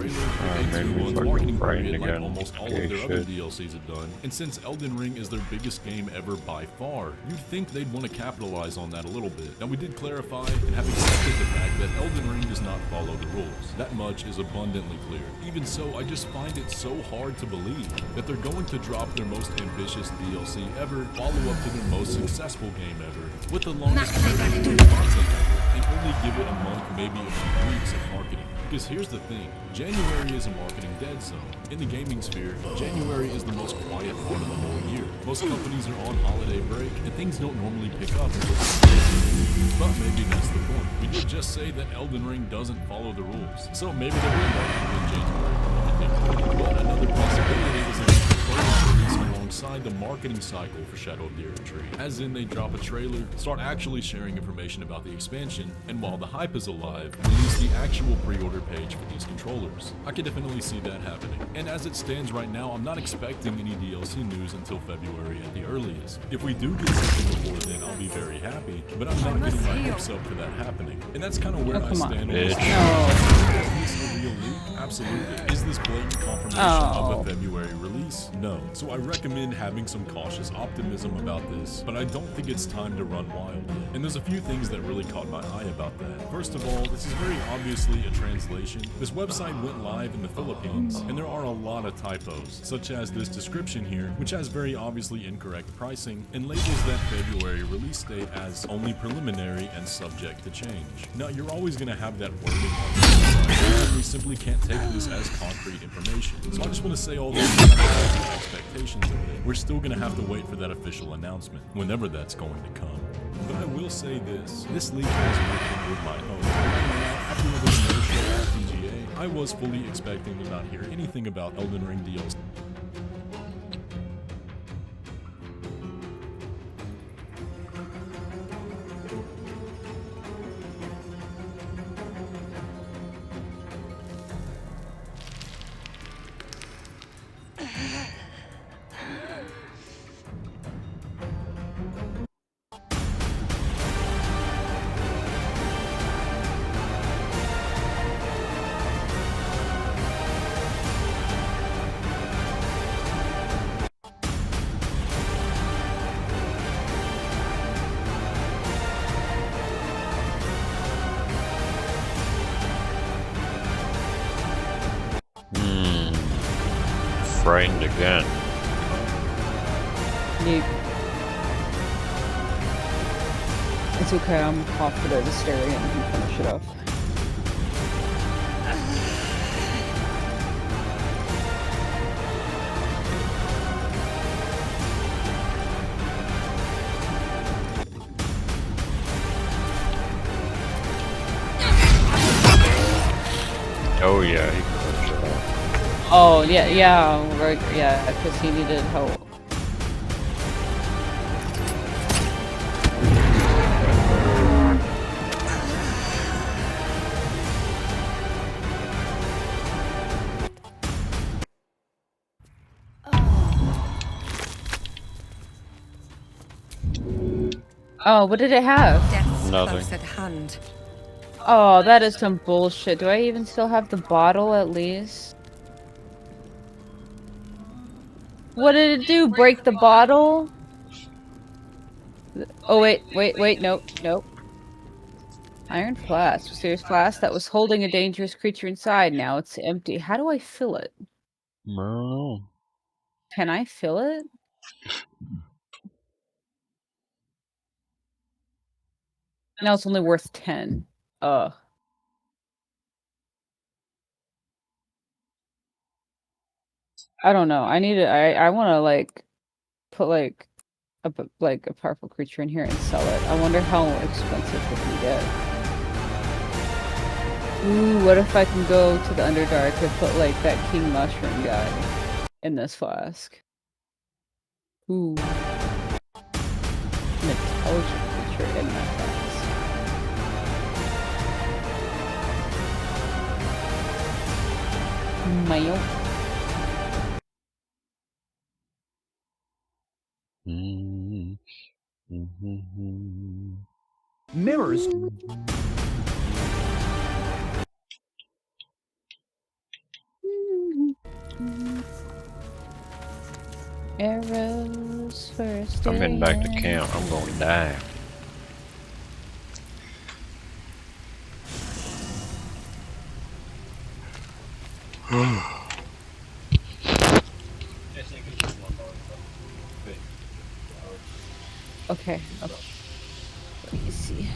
Maybe fucking brain again. almost all Okay, of their other shit. DLCs have done. And since Elden Ring is their biggest game ever by far, you'd think they'd want to capitalize on that a little bit. Now we did clarify and have accepted the fact that Elden Ring does not follow the rules. That much is abundantly clear. Even so, I just find it so hard to believe that they're going to drop their most ambitious DLC ever, follow up to their most successful game ever, with the longest content ever, and only give it a month, maybe a few weeks of marketing. Because here's the thing, January is a marketing dead zone. In the gaming sphere, January is the most quiet part of the whole year. Most companies are on holiday break, and things don't normally pick up until but maybe that's the point. We did just say that Elden Ring doesn't follow the rules, so maybe they will market in January. But another possibility is that alongside the marketing cycle for Shadow of the Erdtree. As in, they drop a trailer, start actually sharing information about the expansion, and while the hype is alive, release the actual pre-order page for these controllers. I can definitely see that happening. And as it stands right now, I'm not expecting any DLC news until February at the earliest. If we do get something before then, I'll be very happy, but I'm not getting my hopes up for that happening. And that's kind of where I stand on this. No. Is this a real leak? Absolutely. Is this blatant confirmation of a February release? No. So I recommend having some cautious optimism about this, but I don't think it's time to run wild yet. And there's a few things that really caught my eye about that. First of all, this is very obviously a translation. This website went live in the Philippines, and there are a lot of typos, such as this description here, which has very obviously incorrect pricing, and labels that February release date as only preliminary and subject to change. Now, you're always going to have that wording on the website, and we simply can't take this as concrete information. So I just want to say all those expectations of it. We're still going to have to wait for that official announcement, whenever that's going to come. But I will say this leak has rekindled my hope. After the no-show FPGA, I was fully expecting to not hear anything about Elden Ring DLC. Frightened again. It's okay, I'm confident Asteria and can finish it off. Oh yeah, he can finish it off. Oh yeah, right, yeah, because he needed help. Oh, what did it have? Nothing. Close at hand. Oh, that is some bullshit. Do I even still have the bottle at least? What did it do? Break the bottle? Oh, wait, nope. Iron flask. Mysterious flask that was holding a dangerous creature inside. Now it's empty. How do I fill it? No. Can I fill it? No, it's only worth 10. Ugh. I don't know. I need to. I want to like put like a powerful creature in here and sell it. I wonder how expensive it can get. Ooh, what if I can go to the Underdark and put like that King Mushroom guy in this flask? Ooh, an intelligent creature in my flask. Mayo. Mirrors. Arrows first. I'm heading back to camp. I'm going to die. Okay. Let me see.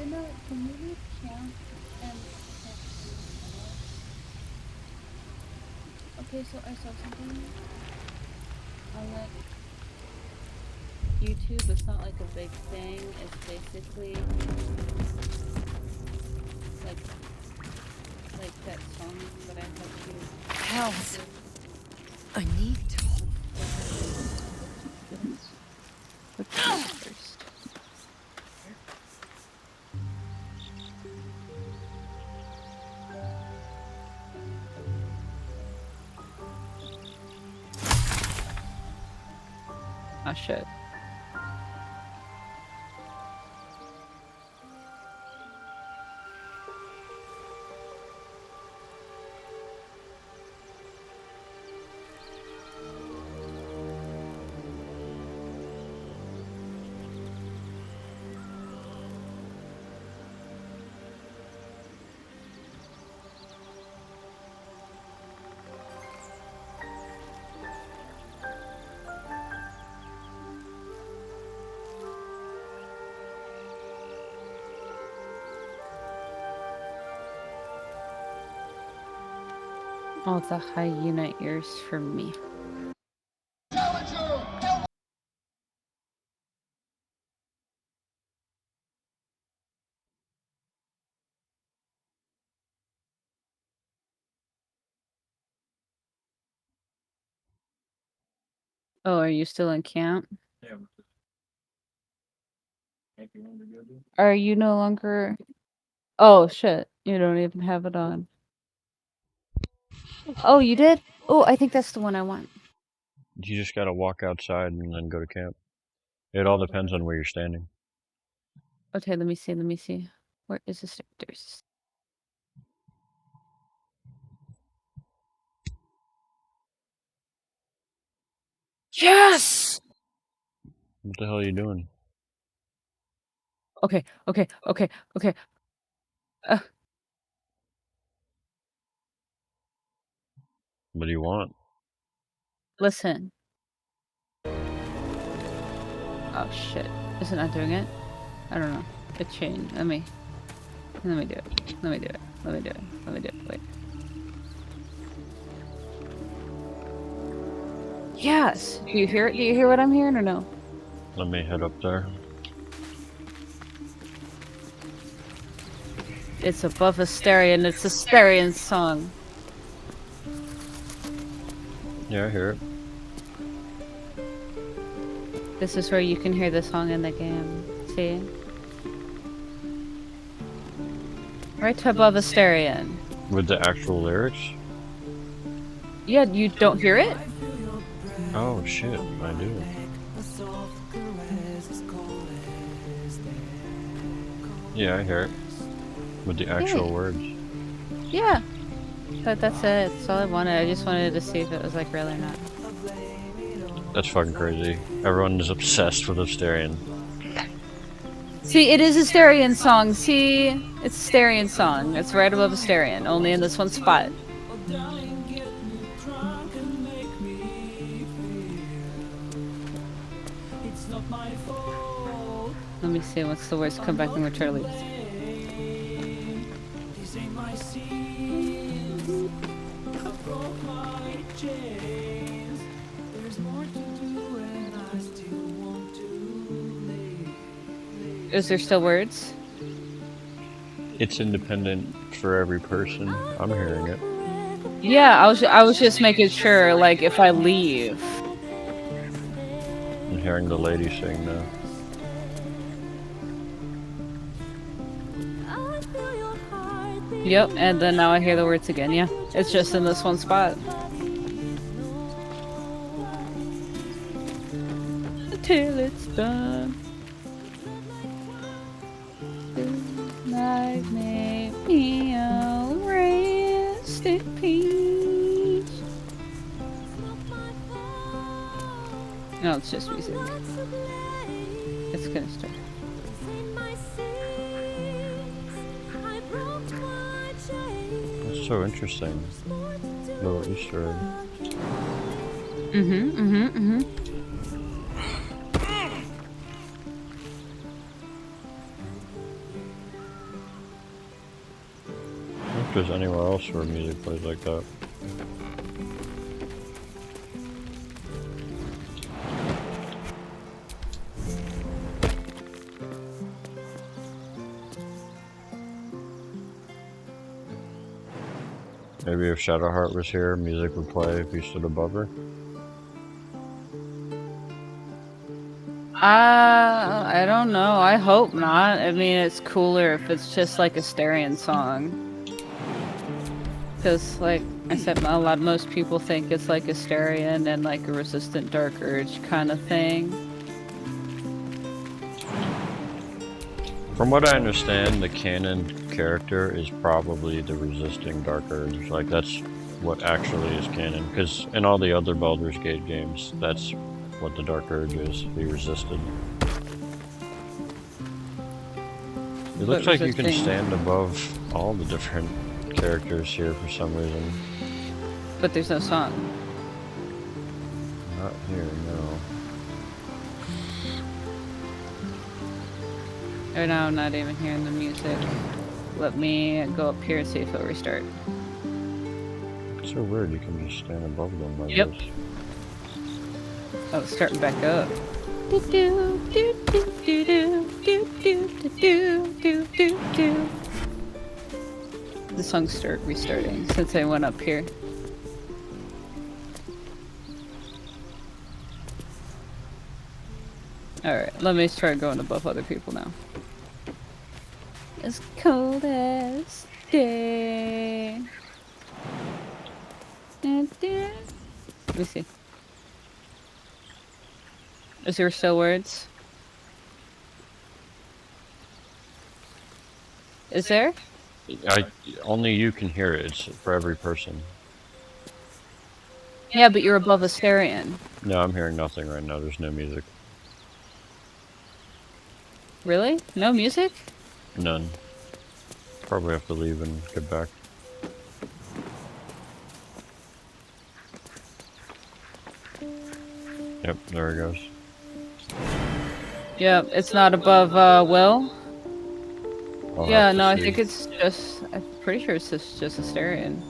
Can we leave camp and okay, so I saw something on like YouTube. It's not like a big thing. It's basically like that song that I have to. Hells! I need to hold. First. Oh shit. Oh, the hyena ears for me. Oh, are you still in camp? Yeah. Are you no longer? Oh shit! You don't even have it on. Oh, you did? Oh, I think that's the one I want. You just gotta walk outside and then go to camp. It all depends on where you're standing. Okay, let me see. Let me see. Where is the stairs? Yes! What the hell are you doing? Okay, okay, okay, okay. What do you want? Listen. Oh shit. Is it not doing it? I don't know. It changed. Let me do it. Let me do it. Let me do it. Let me do it. Wait. Yes! Do you hear it? Do you hear what I'm hearing or no? Let me head up there. It's above Asterion. It's Asterion song. Yeah, I hear it. This is where you can hear the song in the game. See? Right above Asterion. With the actual lyrics? Yeah, you don't hear it? Oh shit, I do. Yeah, I hear it. With the actual words. Yeah. That's it. That's all I wanted. I just wanted to see if it was like real or not. That's fucking crazy. Everyone is obsessed with Asterion. See, it is Asterion song. See? It's Asterion song. It's right above Asterion, only in this one spot. Let me see what's the words. Come back and return leaves. Is there still words? It's independent for every person. I'm hearing it. Yeah, I was just making sure, like, if I leave. I'm hearing the lady sing now. Yep, and then now I hear the words again, yeah. It's just in this one spot. Till it's done. Tonight make me all rest in peace. No, it's just music. It's gonna start. That's so interesting. Little Easter egg. if there's anywhere else where music plays like that. Maybe if Shadowheart was here, music would play if you stood above her. I don't know. I hope not. I mean, it's cooler if it's just like a Styrian song. Because, like I said, most people think it's like a Styrian and like a resistant Dark Urge kind of thing. From what I understand, the canon character is probably the resisting Dark Urge. Like, that's what actually is canon. Because in all the other Baldur's Gate games, that's what the Dark Urge is. He resisted. It looks like you can stand above all the different characters here for some reason. But there's no song. Not here, no. Right now I'm not even hearing the music. Let me go up here and see if it'll restart. It's so weird you can just stand above them like Yep. this. Oh, it's starting back up. The song's restarting since I went up here. Alright, let me try going above other people now. As cold as day. Let me see. Is there still words? Is there? Only you can hear it. It's for every person. Yeah, but you're above a Styrian. No, I'm hearing nothing right now. There's no music. Really? No music? None. Probably have to leave and get back. Yep, there it goes. Yep, it's not above Will. I'll Yeah, no, I think it's just. I'm pretty sure it's just a Styrian.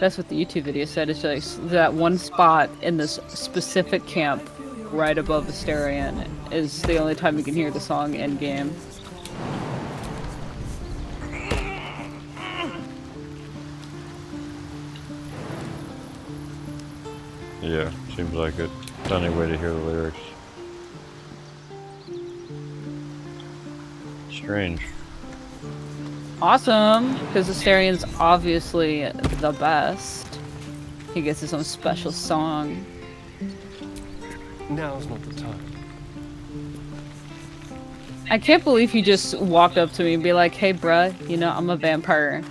That's what the YouTube video said. It's just that one spot in this specific camp, right above the Styrian, is the only time you can hear the song in game. Yeah, seems like it. It's the only way to hear the lyrics. Strange. Awesome, because the Styrian's obviously the best. He gets his own special song. Now's not the time. I can't believe he just walked up to me and be like, "Hey, bruh, you know I'm a vampire."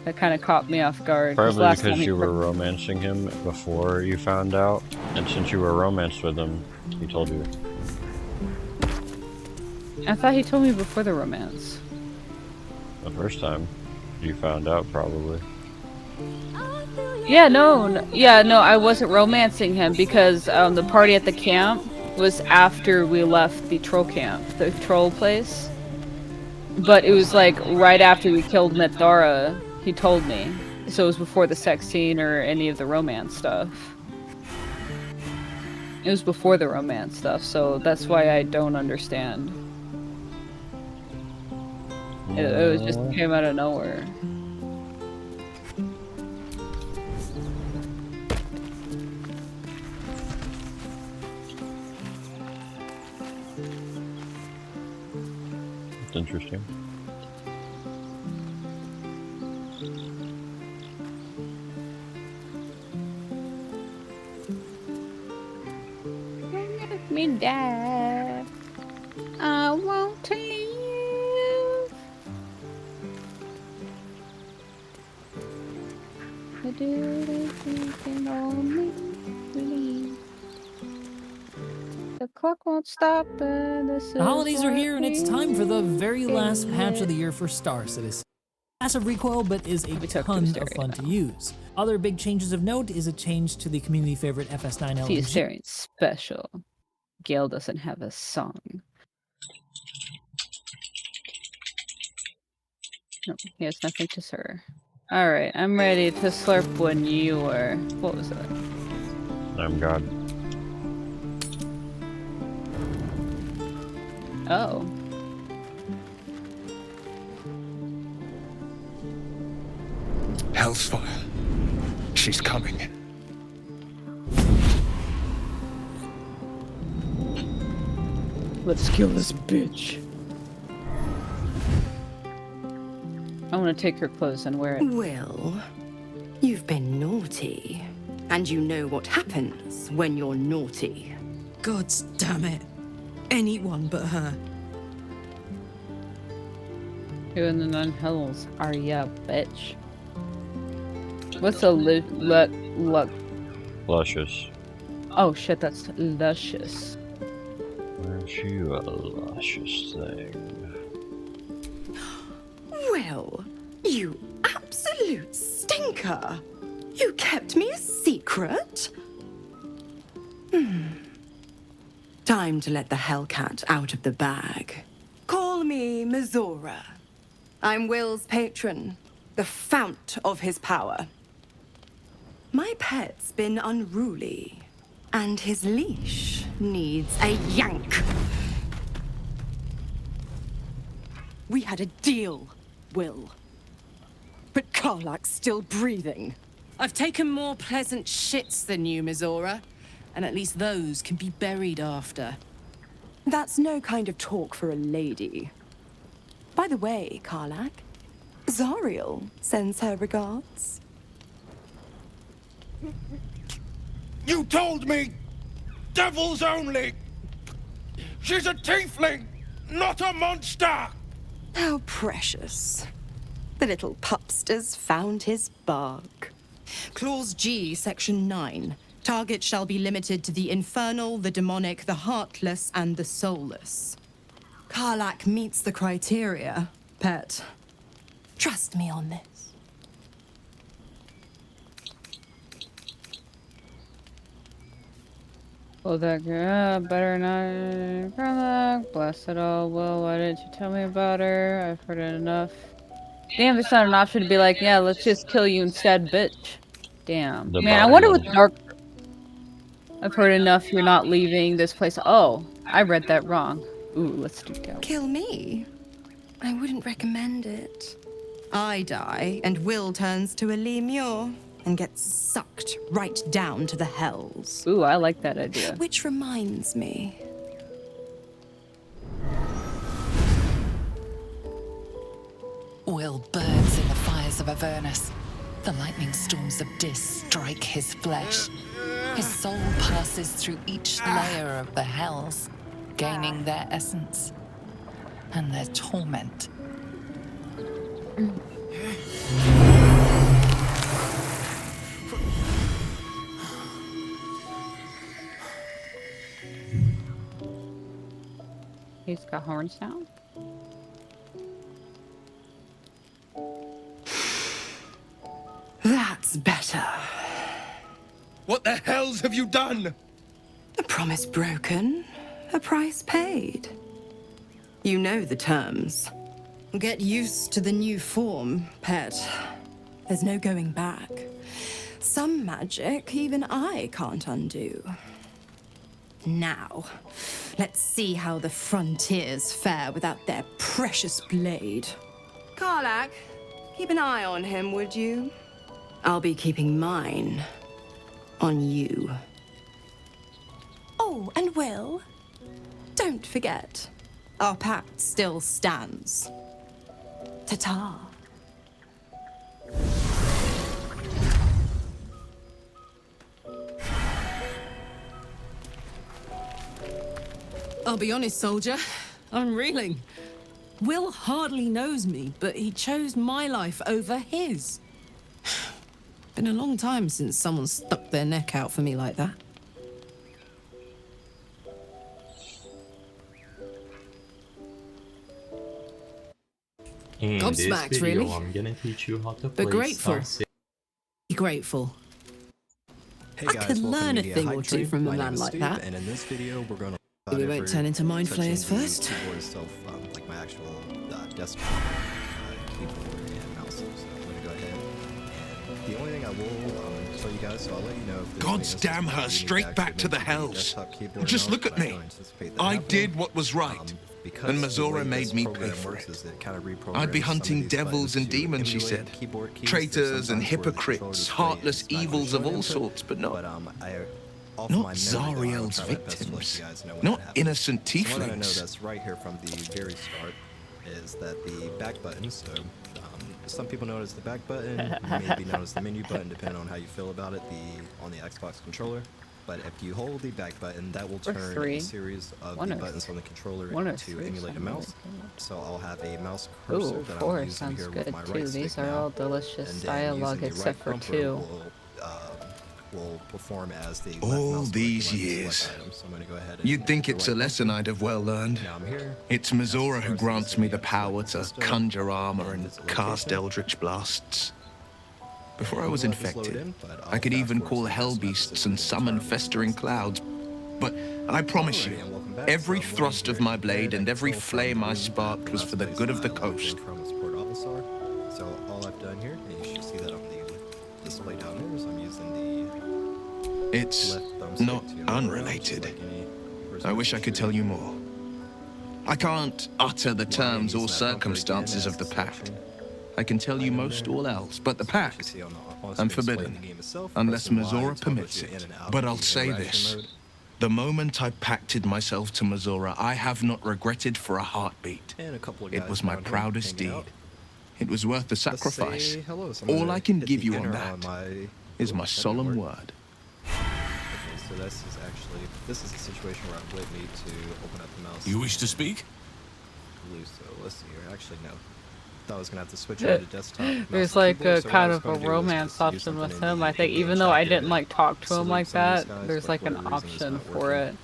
That kind of caught me off guard. Probably because you were romancing him before you found out, and since you were romanced with him, he told you. I thought he told me before the romance. The first time you found out, probably. Yeah, no, I wasn't romancing him because the party at the camp was after we left the troll camp, the troll place. But it was like right after we killed Mithara, he told me. So it was before the sex scene or any of the romance stuff. It was before the romance stuff, so that's why I don't understand. It was just came out of nowhere. It's interesting. Make me die. I want to live. I do everything on me. Believe. The clock won't stop, and this is The holidays are what here, and it's time for the very last patch of the we year for Star Citizen. Massive recoil, but is a ton of fun to use. Other big changes of note is a change to the community favorite FS9 See, LMG. Styrian's special. Gale doesn't have a song. Nope, he has nothing to serve. Alright, I'm ready to slurp when you are. What was that? I'm God. Oh. Hell's fire. She's coming. Let's kill this bitch. I want to take her clothes and wear it. Well, you've been naughty. And you know what happens when you're naughty. God damn it. Anyone but her. Who in the nine hells are ya, bitch? What's a Luscious. Oh shit, that's luscious. Aren't you a luscious thing? Well, you absolute stinker. You kept me a secret? Time to let the Hellcat out of the bag. Call me Mizora. I'm Will's patron, the fount of his power. My pet's been unruly, and his leash needs a yank. We had a deal, Will. But Karlak's still breathing. I've taken more pleasant shits than you, Mizora. And at least those can be buried after. That's no kind of talk for a lady. By the way, Karlak, Zariel sends her regards. You told me! Devils only! She's a tiefling, not a monster! How precious. The little pupster's found his bark. Clause G, Section 9. Target shall be limited to the infernal, the demonic, the heartless, and the soulless. Karlak meets the criteria, pet. Trust me on this. Oh, that girl, better not. Karlak, bless it all. Well, why didn't you tell me about her? I've heard it enough. Damn, there's not an option to be like, yeah, let's just kill you instead, bitch. Damn. The Man, I body wonder on what Dark. I've heard enough. You're not leaving this place. Oh, I read that wrong. Ooh, let's do that. Kill me? I wouldn't recommend it. I die, and Will turns to a lemure and gets sucked right down to the hells. Ooh, I like that idea. Which reminds me. Will burns in the fires of Avernus. The lightning storms of Dis strike his flesh. His soul passes through each layer of the hells, gaining their essence and their torment. He's got horns now. That's better. What the hells have you done? A promise broken, a price paid. You know the terms. Get used to the new form, pet. There's no going back. Some magic even I can't undo. Now, let's see how the frontiers fare without their precious blade. Karlak, keep an eye on him, would you? I'll be keeping mine on you. Oh, and Will, don't forget, our pact still stands. Ta-ta. I'll be honest, soldier. I'm reeling. Will hardly knows me, but he chose my life over his. Been a long time since someone stuck their neck out for me like that. In this Gobsmacked, video, really? I'm gonna teach you how to But play grateful. Star Be grateful. Hey I guys, could welcome to learn a Media thing Hype or two Train. from a My name man is like Steve, that. And in this video, we're going to We won't turn into mind flayers first. Keyboard itself, like my actual desktop. keyboard and mouse. So I'm going to go ahead. And the only thing I will tell you guys, so I'll let you know if God's damn her, straight back to the hells. Just look at me. I did what was right. And Mazora made me pay for it. I'd be hunting devils and demons, she said. Traitors and hypocrites, heartless evils of all sorts, but not Zariel's victims. Not innocent tieflings. That's right here from the very start is that the back button, so some people know it as the back button, maybe known as the menu button, depending on how you feel about it, on the Xbox controller. But if you hold the back button, that will turn a series of the buttons on the controller to emulate a mouse. So I'll have a mouse cursor that I'm using here with my right stick. These are all delicious dialogue except for 2. Will perform as the all these years. You'd think it's a lesson I'd have well learned. It's Mazora who grants me the power to conjure armor and cast eldritch blasts. Before I was infected, I could even call hell beasts and summon festering clouds. But I promise you, every thrust of my blade and every flame I sparked was for the good of the coast. So all I've done here, and you should see that on the display down there, is I'm using the it's not unrelated. I wish I could tell you more. I can't utter the terms or circumstances of the pact. I can tell you most all else, but the pact, I'm forbidden, unless Mazora permits it. But I'll say this. The moment I pacted myself to Mazora, I have not regretted for a heartbeat. It was my proudest deed. It was worth the sacrifice. All I can give you on that is my solemn word. So this is a situation where I would need to open up the mouse. You wish to speak? So let's see here. Actually, no. Thought I was gonna have to switch over to desktop. There's like a kind of a romance option with him. I think even though I didn't like talk to him like that, there's like an option for it.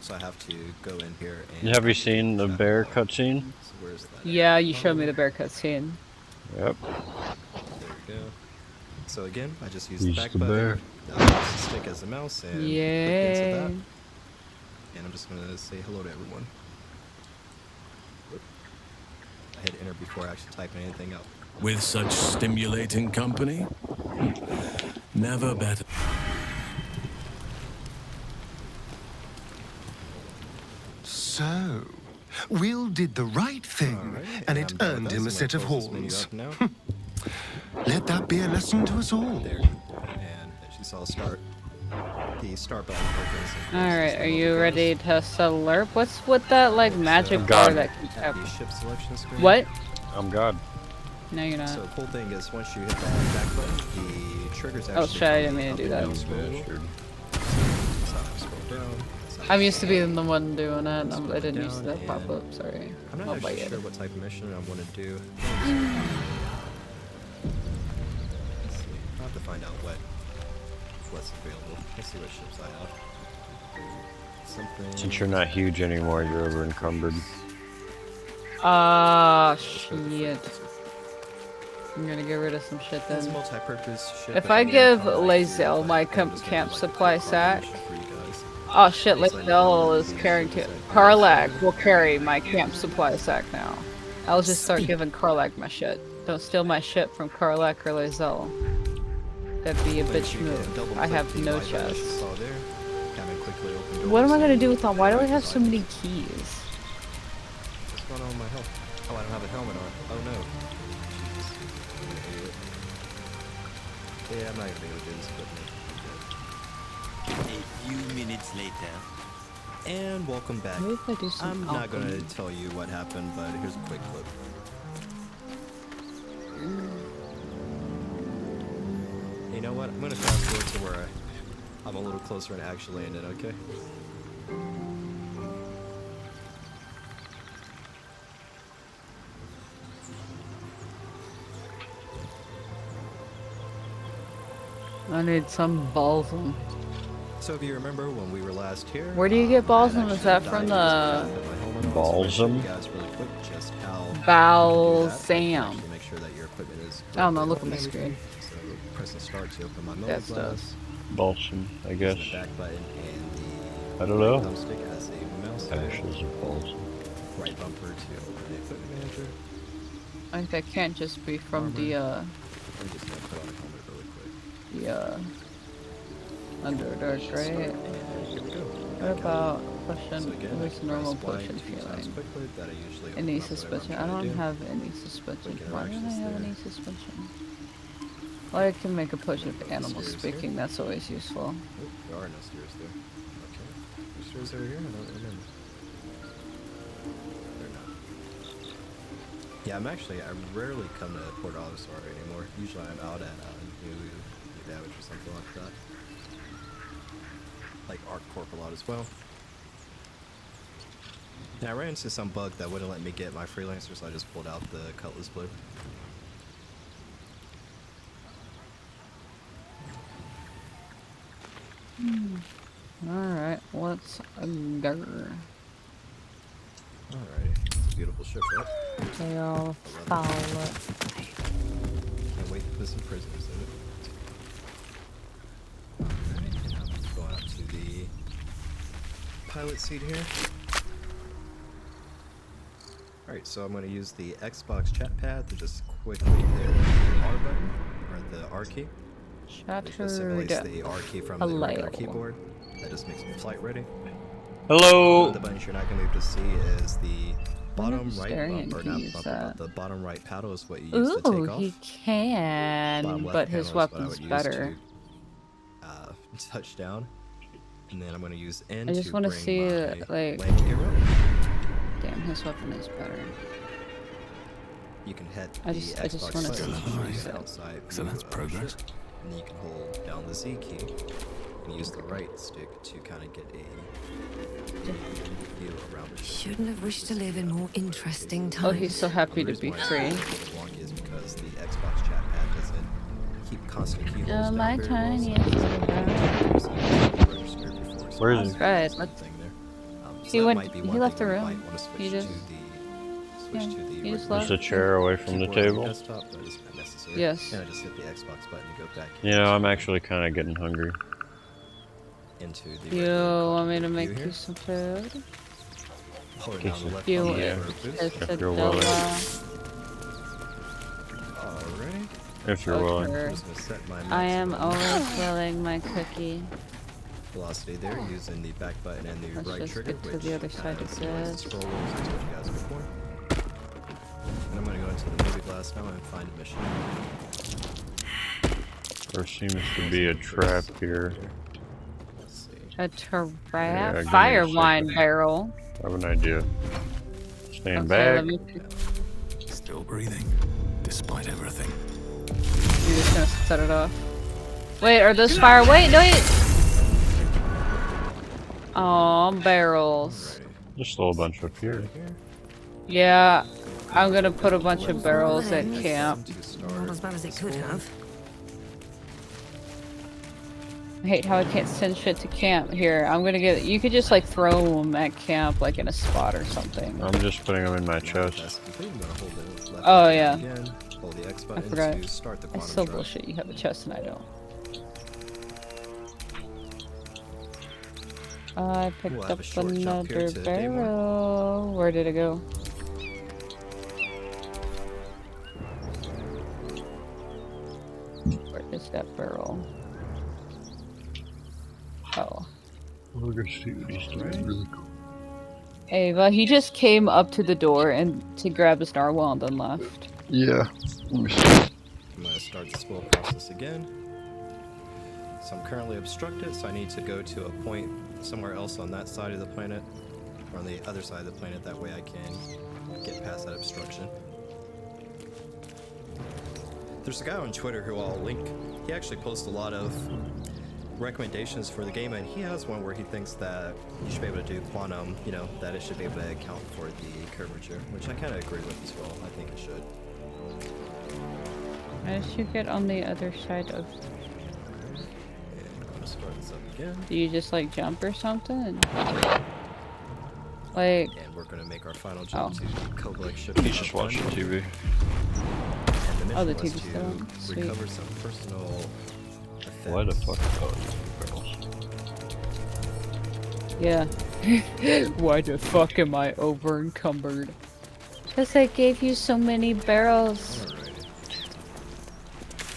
So I have to go in here and. Have you seen the bear cutscene? Yeah, you showed me the bear cutscene. Yep. There we go. So again, I just use the back button. Bear. Use the stick as a mouse and click into that. And I'm just gonna say hello to everyone. I hit enter before actually typing anything up. With such stimulating company? Never better. So, Will did the right thing, and it earned him a set of horns. Let that be a lesson to us all. There. And as you saw, the start button opens. Alright, are you ready to slurp? What's with that like magic bar that keeps happening? Ship selection screen. What? I'm God. No, you're not. So the cool thing is once you hit that back button, the triggers actually. Oh shit, I didn't mean to do that. I'm used to being the one doing it. I didn't use that pop up, sorry. I'm not actually sure what type of mission I want to do. I'll have to find out what's available. Let's see what ships I have. Something. Since you're not huge anymore, you're over encumbered. Shit. I'm gonna get rid of some shit then. Multi-purpose ship. If I give Lazel my camp supply sack. Oh shit, Lazel is carrying Karlak will carry my camp supply sack now. I'll just start giving Karlak my shit. Don't steal my shit from Karlak or Lazel. That'd be a bitch move. I have no chests. What am I gonna do with all? Why do I have so many keys? What's going on with my health? Oh, I don't have a helmet on. Oh no. Yeah, I'm not gonna be able to do this equipment. A few minutes later. And welcome back. I'm not gonna tell you what happened, but here's a quick clip. You know what? I'm gonna fast forward to where I'm a little closer and actually landed, okay? I need some balsam. So if you remember when we were last here, where do you get balsam? Is that from the balsam? Balsam. Make sure that your equipment is. I don't know. Look at my screen. So pressing start to open my mode That glass. stuff. Balsam, I guess. The back button and I don't know. the thumbstick has a mouse. Ashes of balsam. Right bumper to open the equipment manager. Like that can't just be from the I'm just gonna put on a helmet really quick. Underdark, right? And here we go. What about potion? So again, What's I can normal press Y potion 2 times feeling? quickly. That I usually open Any up whatever I'm suspension? I trying to don't do. have any suspension. Quick Why don't I interactions have there. any suspension? Well, I can make a potion Go for to animal stairs speaking. here. That's always useful. Oh, there are no stairs there. Okay. There's stairs over here? I don't remember. They're not. Yeah, I rarely come to Port Olisar anymore. Usually I'm out at New Damage or something like that. Like Arc Corp a lot as well. Yeah, I ran into some bug that wouldn't let me get my freelancer, so I just pulled out the Cutlass Blue. Alright, let's go. Alrighty. It's a beautiful ship, right? They all follow. Can't wait to put some prisoners in it. Alright, now let's go out to the pilot seat here. Alright, so I'm going to use the Xbox chat pad to just quickly hit the R button, or the R key. Which just simulates the R key from the regular keyboard. That just makes me flight ready. Hello! One of the buttons you're not going to be able to see is the bottom right Starion bump, or can not use bump, that. but the bottom right paddle is what you use to take Ooh, off. he can, Bottom left but his panel is what I weapon's would use better. to, touch down. And then I'm going to use N I just to want to bring see, my like... landing gear up. Damn, his weapon is better. You can hit I the just Xbox wanna button see to what use it the said. outside So view that's of progress. ship. And then you can hold down the Z key and use the right stick to kind of get a view around the ship. Shouldn't have wished to live in more interesting times. Oh, he's so happy to be free. It's wonky is because the Xbox chat pad doesn't keep constant keyholes down my very well, so tiniest Where is he? Right, so he that went. might be He one left the thing where you room. might wanna switch He just. to Yeah, the he just There's left. a chair away from the keyboard on your table. desktop, but it's not necessary. Yes. And I just hit the Xbox button to go back You know, I'm actually kind of getting hungry. into the You regular want me to view make here. you some food? Hold Okay, down the so- left You button Yeah. for a boost. It's If a you're willing. Alright. If you're willing. Okay. I'm just gonna set my I am maximum always willing my cookie. velocity there using the back button and the Let's right just trigger, get to which the other side of simulates the this. scroll wheels I told you guys before. And I'm gonna go into the movie glass now and find a mission. There seems to be a trap here. Let's see. A trap? Yeah, give me a Fire second. wine barrel. I have an idea. Stand Okay, back. let me. Still breathing, despite everything. You're just gonna set it off. Wait, are those fire? Wait, no, wait. Oh, barrels. Just throw a bunch up here. Yeah, I'm gonna put a bunch of barrels at camp. Not as bad as it could have. I hate how I can't send shit to camp. Here, I'm gonna get. You could just like throw them at camp, like in a spot or something. I'm just putting them in my chest. That's complete. I'm gonna hold the left Oh, button yeah. again, hold the X I button forgot. to start the That's quantum so drive. bullshit. You have a chest and I don't. I picked We'll have up a short jump here another to day one. barrel. Where did it go? Where is that barrel? Oh. We're gonna see what he's doing. Really cool. Ava, he just came up to the door and to grab his narwhal and then left. Yeah. Let me see. I'm going to start the spoil process again. So I'm currently obstructed, so I need to go to a point somewhere else on that side of the planet, or on the other side of the planet, that way I can get past that obstruction. There's a guy on Twitter who I'll link. He actually posts a lot of recommendations for the game, and he has one where he thinks that you should be able to do quantum, you know, that it should be able to account for the curvature, which I kind of agree with as well. I think it should. How did you get on the other side of... And I'm going to start this up again. Do you just like jump or something? Like... And we're going to make our final jump to Coblek ship. He's just watching TV. And Oh, the mission was TV's still on. to Sweet. recover some personal effects. Why the fuck are those barrels? Yeah. Why the fuck am I over encumbered? Because I gave you so many barrels.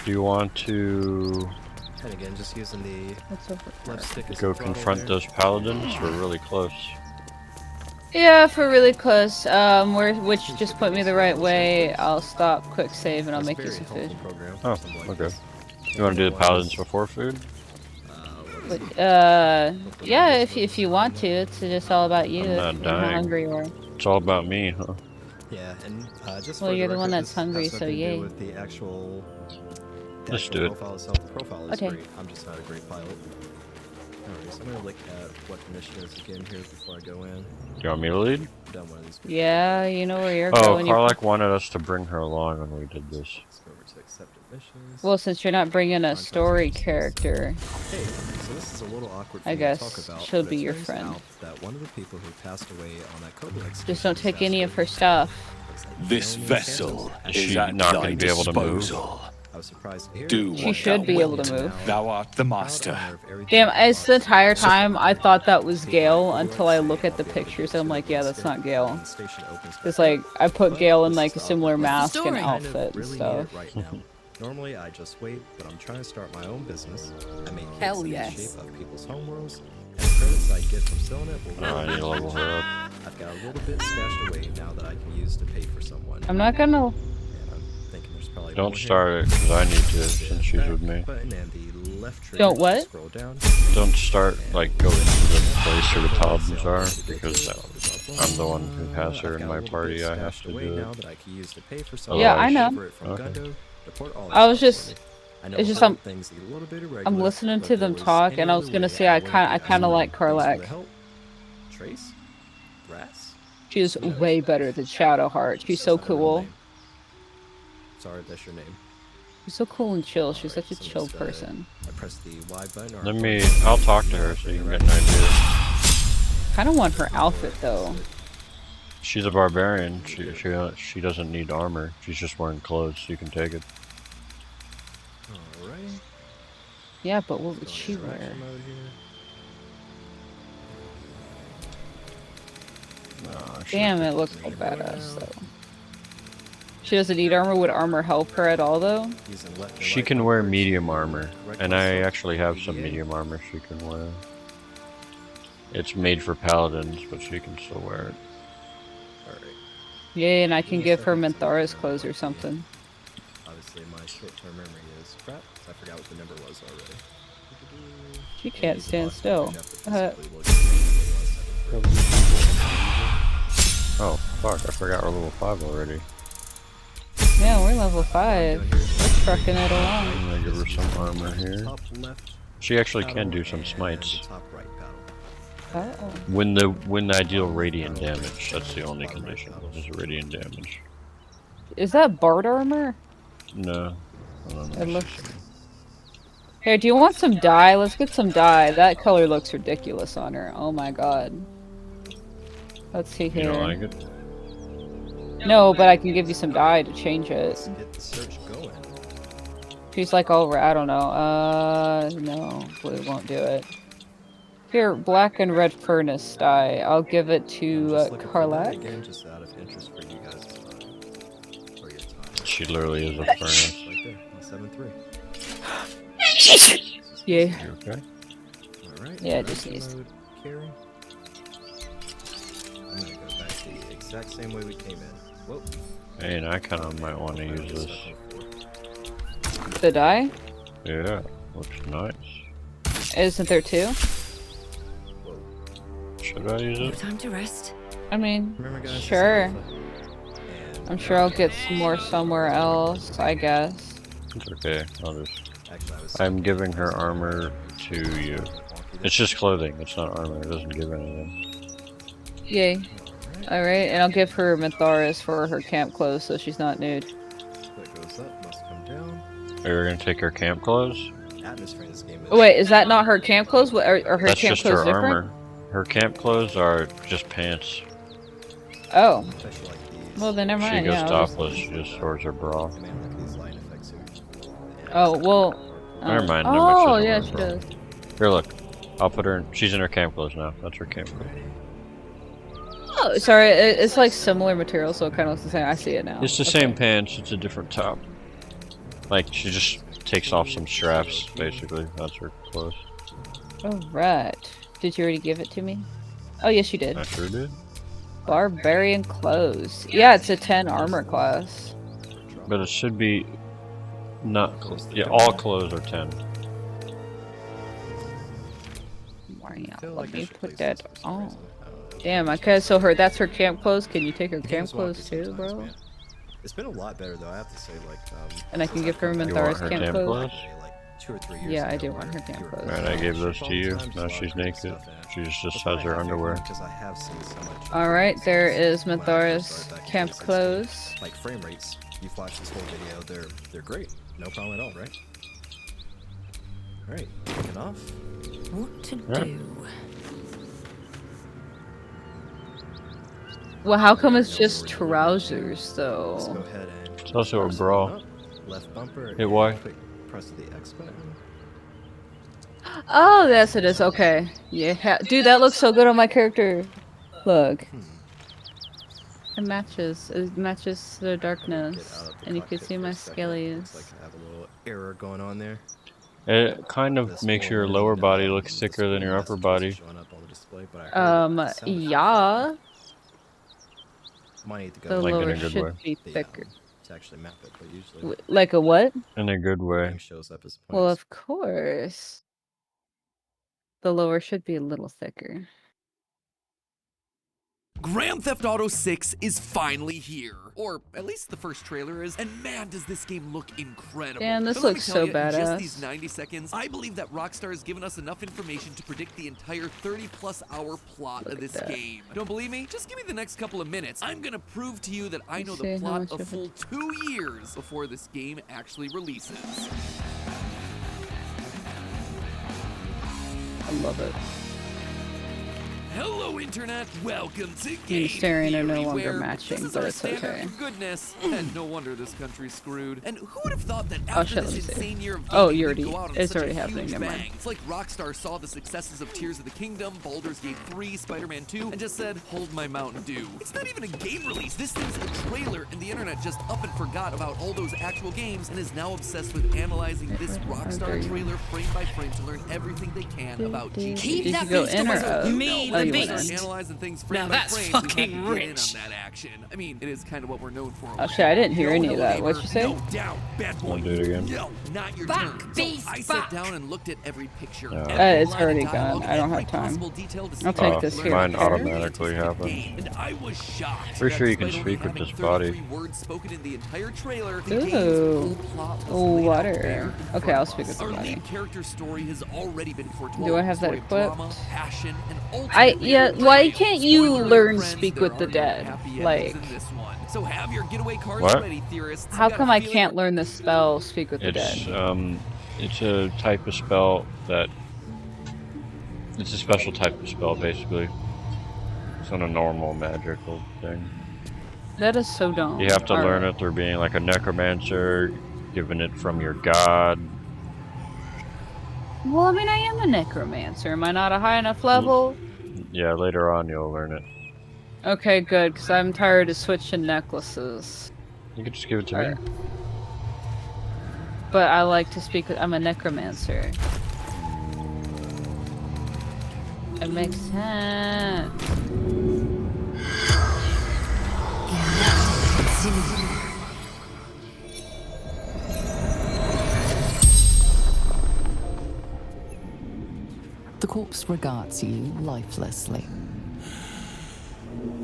Do you want to And again, just using the left stick as go a throttle confront there. those paladins? We're really close. Yeah, if we're really close, which just put me the right way, I'll stop, quick save, and I'll make you some food. Oh, okay. You want to do the paladins before food? But, yeah, if you want to, it's just all about you I'm not and how dying. hungry you are. It's all about me, huh? Yeah, and just Well, for you're the record, one that's this hungry, has so nothing to do yay. with the actual, Let's do it. profile itself. The profile is Okay. great. I'm just not a great pilot. Alright, so I'm gonna look at what initiatives again here before I go in. Do you want me to lead? I've done one of these. Yeah, you know where you're Oh, going. Karlak wanted us to bring her along when we did this. Let's go over to accepted missions. Well, since you're not bringing a story character, Hey, so this is a little awkward for I me guess to talk about. she'll but be it your turns friend. out that one of the people who passed away on that Coop expedition just don't take any of her stuff. This vessel Is is she at not thy gonna be able to move? disposal. I was surprised to hear Do She what should thou be able to wilt. move. Thou art the master. Damn, it's the entire time I thought that was Gale until I look at the pictures and I'm like, yeah, that's not Gale. It's like, I put Gale in like a similar mask and outfit and stuff. right now. Normally I just wait, but I'm trying to start my own business. I make kits Hell in yes. the shape of people's homeworlds, and the credits I get from selling it will I need to level her up. I've got a little bit stashed away now that I can use to pay for someone. I'm not gonna... And I'm thinking there's probably Don't more here. start it, because I need to, since she's with me. Button and the left trigger Don't to what? Scroll down. Don't start, like, go into the place where the paladins are, because I'm the one who has her in my party. I have to do it. Now that I can use to pay for Yeah, I know. Okay. I was just... It's just I'm things a little bit irregular, listening but to there them was talk, any and I other was gonna way say I wanted to kind get of like Thanks for the Karlak. help. Trace? Brass? She is way better than Shadowheart. She's so cool. Sorry if that's your name. She's so cool and chill. She's such a chill person. I press the Y button or I'll talk to her so you can get an idea. Kind of want her outfit though. She's a barbarian. She doesn't need armor. She's just wearing clothes, so you can take it. Alright. Yeah, but what would she wear? Damn, it looks like badass though. She doesn't need armor. Would armor help her at all though? She can wear medium armor, and I actually have some medium armor she can wear. It's made for paladins, but she can still wear it. Yeah, and I can give her Minthara's clothes or something. Obviously, my short-term memory is crap. I forgot what the number was already. She can't stand still. Oh, fuck, I forgot we're level 5 already. Yeah, we're level 5. We're trucking it along. I'm gonna give her some armor here. She actually can do some smites. Uh-oh. When the ideal radiant damage, that's the only condition, is radiant damage. Is that Bard armor? No. It looks... Here, do you want some dye? Let's get some dye. That color looks ridiculous on her. Oh my god. Let's see here. You don't like it? No, but I can give you some dye to change it. Get the search going. She's like all I don't know. No, blue won't do it. Here, black and red furnace dye. I'll give it to Karlak. Again, just out of interest for you guys. For your time. She literally is a furnace. Right there, 7-3. Yeah. You okay? Alright. Yeah, just needs. Carry. I'm gonna go back the exact same way we came in. Whoa. Hey, and I kind of might want to use this. The dye? Yeah, looks nice. Isn't there two? Should I use it? Time to rest. I mean, sure. I'm sure I'll get some more somewhere else, I guess. It's okay, I'll just... I'm giving her armor to you. It's just clothing, it's not armor, it doesn't give anything. Yay. Alright, and I'll give her Minthara's for her camp clothes so she's not nude. That goes up, must come down. Are you gonna take her camp clothes? Atmosphere in this game is... Oh, wait, is that not her camp clothes? Or her That's camp just clothes her different? armor. Her camp clothes are just pants. Oh. Well, then never She mind. goes Yeah, I'll topless, she just wears her bra. Oh, well... Never mind, Oh, never yeah, mind, she does. Here, look. I'll put her in... She's in her camp clothes now. That's her camp clothes. Oh, sorry. It's like similar material, so it kind of looks the same. I see it now. It's the same pants, it's a different top. Like, she just takes off some straps, basically. That's her clothes. Alright. Did you already give it to me? Oh, yes, you did. I sure did. Barbarian clothes. Yeah, it's a 10 armor class. But it should be not. Yeah, all clothes are 10. Let me put that on. Damn, okay, so that's her camp clothes. Can you take her camp clothes too, bro? It's been a lot better though, I have to say. Like, And I can give her Minthar's camp clothes. 2 or 3 years Yeah, I ago, do want her camp clothes. Right, I gave those to you. Now she's naked. She just has her underwear. Alright, there is Minthar's camp clothes. Like frame rates, you've watched this whole video, they're great. No problem at all, right? Alright, taking off. What to Yeah. do? Well, how come it's just trousers, though? It's also a bra. Left bumper. Hit Y. Press the X button. Oh, yes, it is. Okay. Yeah. Dude, that looks so good on my character. Look. It matches. It matches the darkness. And you can see my scallies. Like I have a little error going on there. It kind of makes your lower body look thicker than your upper body. Yeah. Might need to go The Like in a lower good should way. be thicker. to actually map it, but usually Like a what? In a good way. shows up as Well, of course. The lower should be a little thicker. Grand Theft Auto 6 is finally here. Or at least the first trailer is, and man, does this game look incredible. Damn, this But let me looks tell so you, in just badass. these 90 seconds, I believe that Rockstar has given us enough information to predict the entire 30-plus hour plot of this game. Don't believe me? Just give me the next couple of minutes. I'm gonna prove to you that I know the See how plot much a of full 2 years before this game actually releases. I love it. Hello, Internet. Welcome to Me Game and Staring are no Theory, longer where matching, this is but our it's standard okay. for goodness, and no wonder this country's screwed. And who would have thought that Oh, after shit, let this me see. insane year of Oh, gaming, you we'd already- go out on it's such already a happening, huge never mind. bang? It's like Rockstar saw the successes of Tears of the Kingdom, Baldur's Gate 3, Spider-Man 2, and just said, hold my Mountain Dew. It's not even a game release. This thing's a trailer, and the internet just up and forgot about all those actual games and is now obsessed with analyzing this Rockstar trailer frame by frame to learn everything they can about GTA. Did you go in or out? Me, Oh, the you went beast. in. Analyzing things frame Now by that's frame. fucking we had to get in rich. on that action. I mean, it is kind of what we're known for. Oh shit, I didn't hear any of that. What'd you say? No doubt, bad boy. I'll do it again. No, not your Back, turn. beast, so I back. sat down and looked at every picture. Yeah. every It's line of already dialogue, gone. I don't every have time. possible detail to see I'll take how this it here. Mine learned automatically every happened. game, and I was shocked. Pretty sure you can Despite speak only with this having body. 33 words spoken in the entire trailer, the game's Ooh. full plot was laid out Water. there in Okay, front I'll of speak with us. the Our body. lead character's story has already been foretold. Do I have that Story of drama, equipped? passion, and Yeah, ultimately why betrayal. can't you Spoiler alert, learn friends, speak there with the are no dead? happy endings Like, in this one. So have your getaway cars What? ready, theorists. how I've got come a I feeling can't learn the spell speak with the It's dead? it's a type of spell that it's a special type of spell basically. It's not a normal magical thing. That is so dumb. You have to learn Alright. it through being like a necromancer, given it from your god. Well, I mean, I am a necromancer. Am I not a high enough level? Yeah, later on you'll learn it. Okay, good, because I'm tired of switching necklaces. You can just give it to me. But I like to speak with... I'm a necromancer. It makes sense. The corpse regards you lifelessly.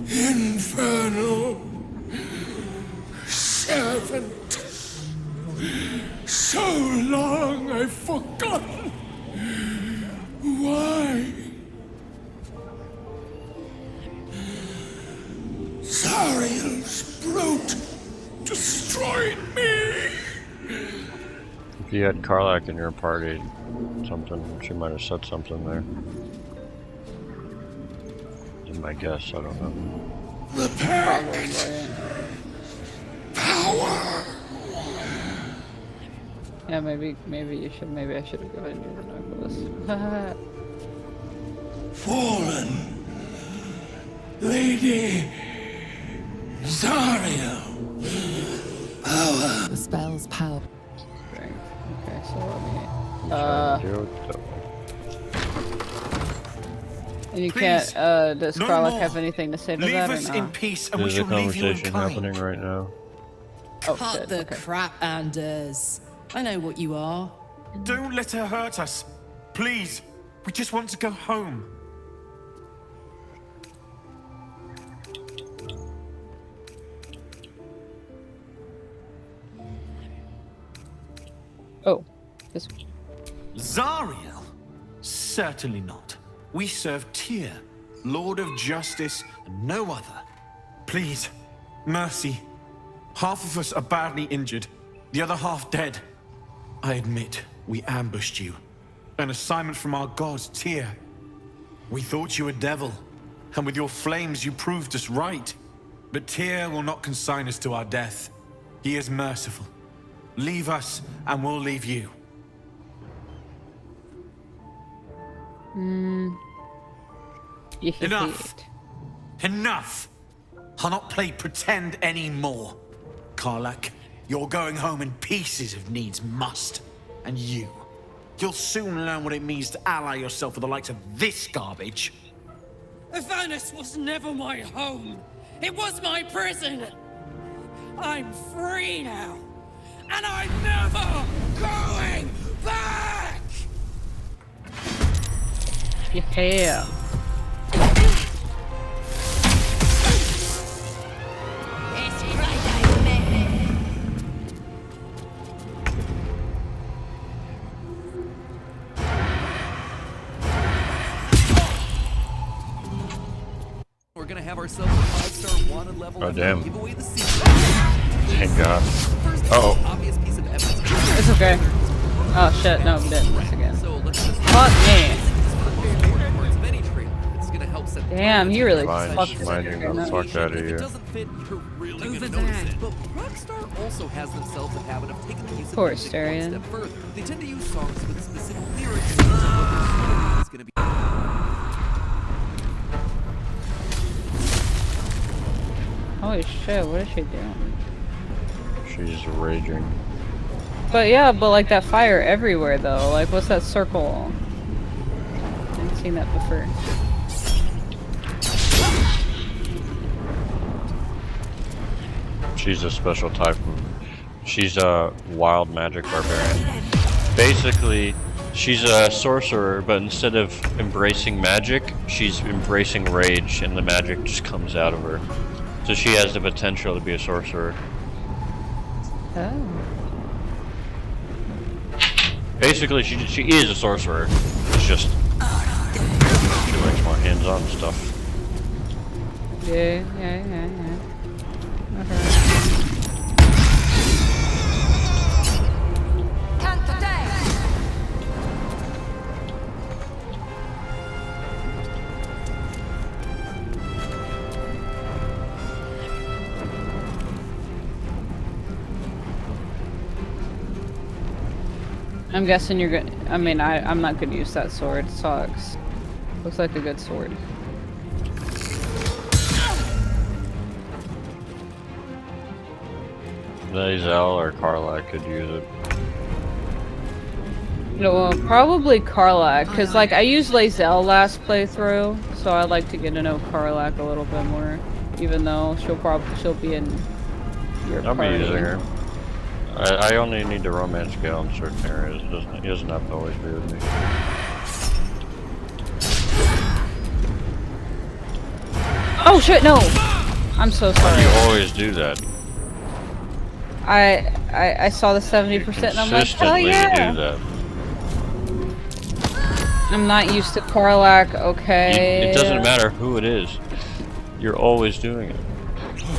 Infernal servant. So long I've forgotten. Why? Zariel's brute destroyed me. If you had Karlak in your party, she might have said something there. Is my guess, I don't know. The pack. Power. Yeah, maybe you should. Maybe I should have given you the necklace. Fallen. Lady Zariel. Power. The spell's power. Okay, so let me. And you Please, can't. Does no Karlach more. have anything to say to Leave that us or in not? peace, and we There's a shall leave you in conversation kind. happening right now. Oh, Cut shit, the okay. crap, Anders. I know what you are. Don't let her hurt us. Please. We just want to go home. Oh, this. Zariel? Certainly not. We serve Tyr, Lord of Justice, and no other. Please, mercy. Half of us are badly injured, the other half dead. I admit, we ambushed you. An assignment from our god, Tyr. We thought you a devil, and with your flames you proved us right. But Tyr will not consign us to our death. He is merciful. Leave us, and we'll leave you. Enough! Enough! I'll not play pretend anymore. Karlach, you're going home in pieces if needs must. And you'll soon learn what it means to ally yourself with the likes of this garbage. Avernus was never my home. It was my prison. I'm free now. And I'm never going back! Yeah. We're gonna have ourselves a 5-star wanted level. Oh, damn. Give away the secret. Thank God. Oh. Obvious piece of evidence. It's okay. Oh shit, no, we didn't. Once again. Fuck me. Damn, you really fucked Fine, the fuck out of here. Over there. But Rockstar also has themselves a habit of taking the use of music one step further. They tend to use songs with specific lyrics and what is going to be. Holy shit, what is she doing? She's raging. But yeah, but like that fire everywhere though. Like, what's that circle? I haven't seen that before. She's a special type. She's a wild magic barbarian. Basically, she's a sorcerer, but instead of embracing magic, she's embracing rage, and the magic just comes out of her. So she has the potential to be a sorcerer. Oh. Basically, she is a sorcerer. It's just she likes more hands-on stuff. Yeah. Okay. I'm guessing you're good. I mean, I'm not gonna use that sword. It sucks. Looks like a good sword. Lae'zel or Karlach could use it. No, well, probably Karlach, because like I used Lae'zel last playthrough, so I'd like to get to know Karlach a little bit more, even though she'll be in your I'll be party. using her. I only need to romance Gale in certain areas. He doesn't have to always be with me. Oh shit, no! I'm so sorry. You always do that. I saw the 70% and I'm like, hell yeah! Do that. I'm not used to Karlach, okay. It doesn't matter who it is. You're always doing it.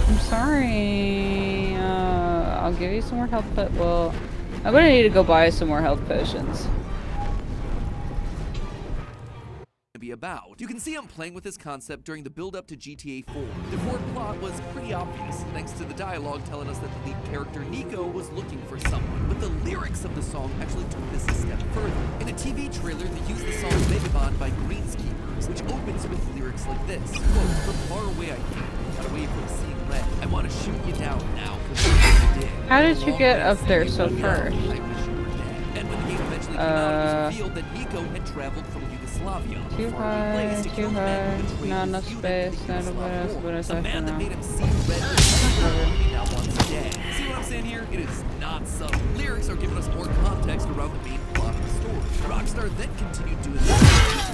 I'm sorry. I'll give you some more health, but well, I'm gonna need to go buy some more health potions. Be a about. You can see him playing with this concept during the build-up to GTA 4. The core plot was pretty obvious, thanks to the dialogue telling us that the lead character Nico was looking for someone. But the lyrics of the song actually took this a step further. In a TV trailer, they used the song Vagabond by Greenskeepers, which opens with lyrics like this. Quote, "From far away I came, got away from seeing red. I want to shoot you down now for the things you did. How did you get up there so first? I wish you were dead." And when the game eventually came out, it was revealed that Nico had traveled from Yugoslavia. Too high, too high, not enough space, not enough space. The man that made him see red he now wants dead. See what I'm saying here? It is not subtle. Lyrics are giving us more context around the main plot of the story. Rockstar then continued doing this with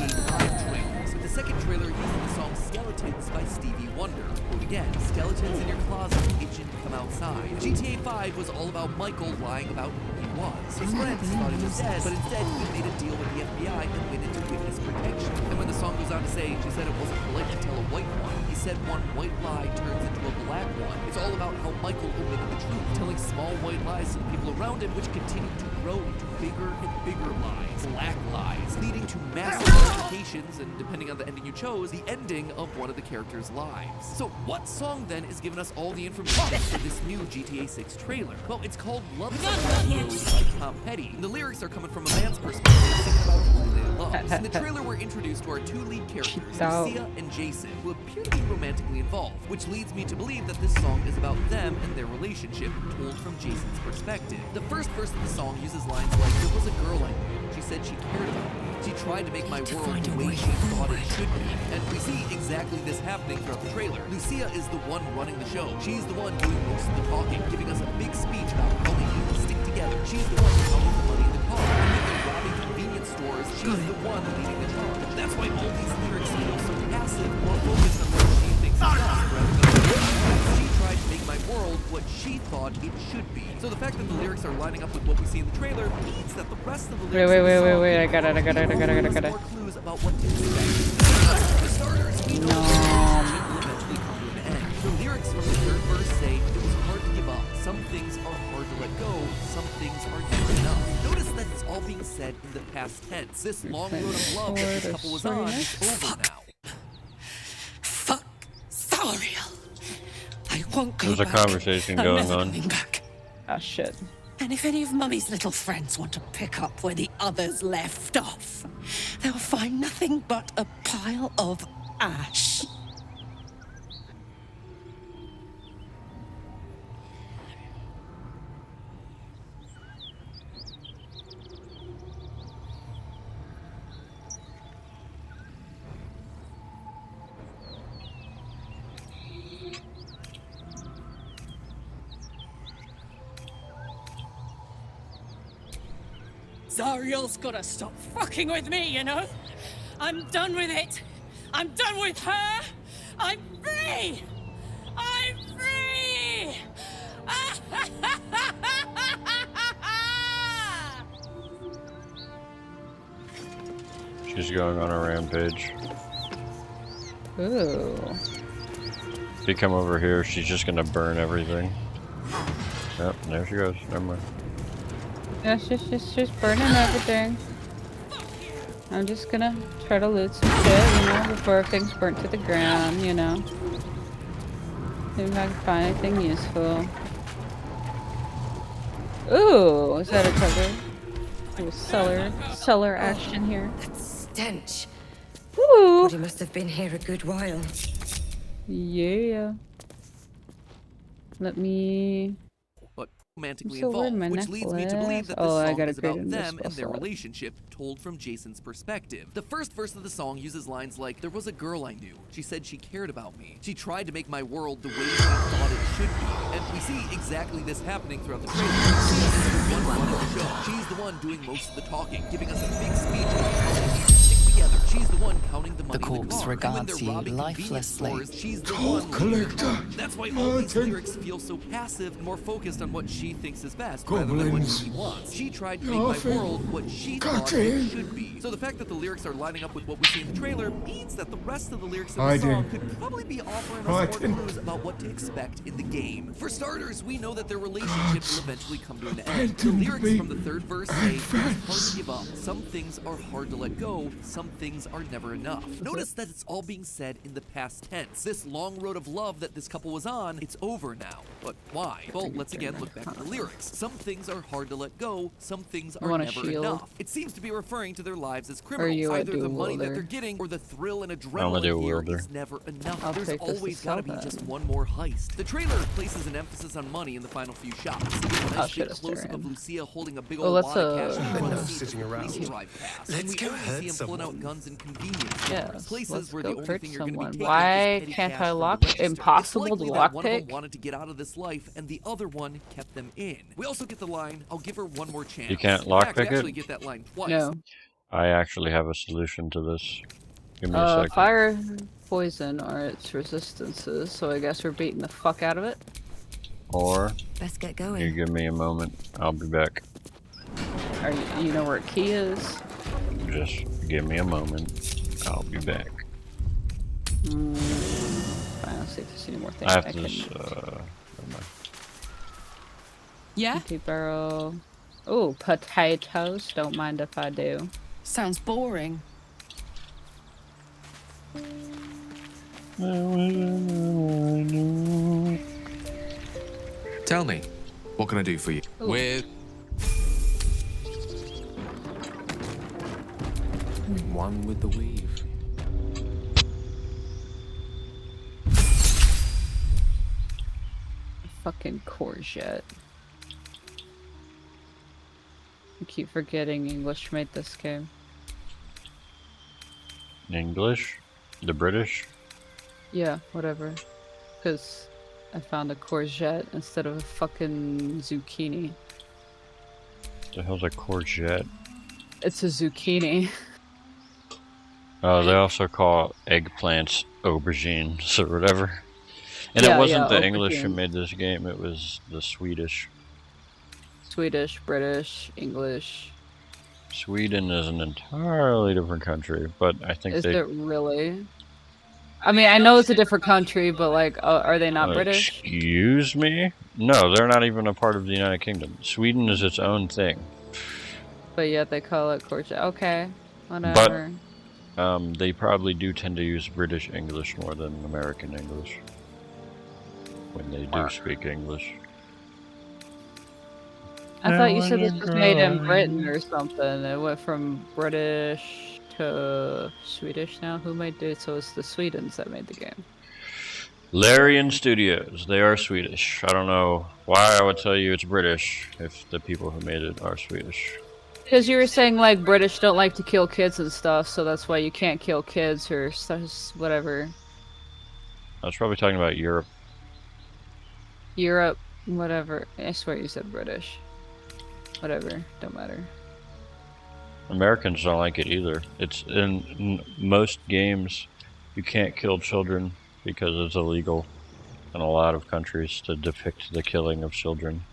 GTA 5 trailers, with the second trailer using the song Skeletons by Stevie Wonder. Quote again, "Skeletons in your closet, itching to come outside." GTA 5 was all about Michael lying about who he was. His friends thought he was dead, but instead he made a deal with the FBI and went into witness protection. And when the song goes on to say, she said it wasn't polite to tell a white one, he said one white lie turns into a black one. It's all about how Michael omitted the truth, telling small white lies to the people around him, which continued to grow into bigger and bigger lies, black lies, leading to massive ramifications, and depending on the ending you chose, the ending of one of the characters' lives. So what song then is giving us all the information for this new GTA 6 trailer? Well, it's called Love Songs by Tom Petty. And the lyrics are coming from a man's perspective, singing about who they love. In the trailer, we're introduced to our two lead characters, Lucia and Jason, who appear to be romantically involved, which leads me to believe that this song is about them and their relationship, told from Jason's perspective. The first verse of the song uses lines like, "There was a girl I knew. She said she cared about me. She tried to make my world the way she thought it should be." And we see exactly this happening throughout the trailer. Lucia is the one running the show. She's the one doing most of the talking, giving us a big speech about how they need to stick together. She's the one counting the money in the car. And when they're robbing convenience stores, she's the one leading the charge. That's why all these lyrics feel so passive, more focused on what she thinks is best, rather than she tried to make my world what she thought it should be. So the fact that the lyrics are lining up with what we see in the trailer means that the rest of the lyrics Wait, I got it. more clues about what to expect. For starters, we know that will eventually come to an end. The lyrics from the third verse say, "It was hard to give up. Some things are hard to let go. Some things are never enough." Notice that it's all being said in the past tense. This long road of love that this couple was on is over now. Zariel. I won't go There's a back. conversation I'm going never on. coming back. Ah, shit. And if any of Mummy's little friends want to pick up where the others left off, they'll find nothing but a pile of ash. Zariel's gotta stop fucking with me, you know? I'm done with it. I'm done with her. I'm free. I'm free. She's going on a rampage. Ooh. If you come over here, she's just gonna burn everything. Yep, there she goes. Never mind. Yeah, she's burning everything. I'm just gonna try to loot some shit, you know, before everything's burnt to the ground, you know. See if I can find anything useful. Ooh, is that a cover? There's cellar action here. That stench. Ooh. He must have been here a good while. Yeah. Let me... Romantically So where'd involved, my which leads me to believe that this necklace? Oh, I song gotta is create about a them and their slot. relationship, told from Jason's perspective. The first verse of the song uses lines like, "There was a girl I knew. She said she cared about me. She tried to make my world the way she thought it should be." And we see exactly this happening throughout the trailer. She's the one running the show. She's the one doing most of the talking, giving us a big speech about how they need to stick together. She's the one counting the money The in the corpse car. And when regards they're you robbing convenience lifelessly. stores, she's the Toll one leading the collector. charge. That's why all these lyrics feel so passive and more focused on what she thinks is best, rather than what Goblins. she wants. She tried to make my Nothing. world what she Got thought it in. should be. So the fact that the lyrics are lining up with what we see in the trailer means that the rest of the lyrics of the Hiding. song could probably be offering us more Hiding. clues about what to expect in the game. For starters, we know that their relationship will eventually come to an end. The abandoned lyrics me from the third verse say, "It's hard to give up. Some things are hard to let go. Some things things are never enough. Notice that it's all being said in the past tense. This long road of love that this couple was on, it's over now. But why? Well, let's again look back at the lyrics. Some things are hard to let go, some things are never enough. It seems to be referring to their lives as criminals. Either the money that they're getting or the thrill and adrenaline here is never enough. There's always gotta be just one more heist. The trailer places an emphasis on money in the final few shots. A nice big close-up of Lucia holding a big old wad of cash in front of the sitting around. Let's go see him pulling out guns and convenience stores, places where the only thing you're going to be taking Why is petty can't cash I from the lock? register. Impossible It's to likely that one of them lockpick? wanted to get out of this life, and the other one kept them in. We also get the line, "I'll give her one more chance." You can't In fact, we lockpick actually it? get that line twice. No. I actually have a solution to this. Give me a second. Fire, poison are its resistances, so I guess we're beating the fuck out of it. Or Let's get going. you give me a moment. I'll be back. You know where key is? Just give me a moment. I'll be back. Fine, let's see if there's any more things I have can... this. Never mind. Yeah? Empty barrel. Oh, potatoes. Don't mind if I do. Sounds boring. Tell me, what can I do for you? Ooh. With one with the weave. Fucking courgette. I keep forgetting English made this game. English? The British? Yeah, whatever. Because I found a courgette instead of a fucking zucchini. The hell's a courgette? It's a zucchini. Oh, they also call eggplants aubergines or whatever. And Yeah, it wasn't yeah, the English who aubergine. made this game, it was the Swedish. Swedish, British, English. Sweden is an entirely different country, but I think Is they... it really? I mean, I know it's a different country, but like, are they not British? Excuse me? No, they're not even a part of the United Kingdom. Sweden is its own thing. But yet they call it courgette. Okay, whatever. But they probably do tend to use British English more than American English when they do speak English. I thought you said this was made in Britain or something. It went from British to Swedish now. Who made it? So it's the Swedens that made the game. Larian Studios, they are Swedish. I don't know why I would tell you it's British if the people who made it are Swedish. Because you were saying like British don't like to kill kids and stuff, so that's why you can't kill kids or whatever. I was probably talking about Europe. Europe, whatever. I swear you said British. Whatever, don't matter. Americans don't like it either. It's in most games you can't kill children because it's illegal in a lot of countries to depict the killing of children.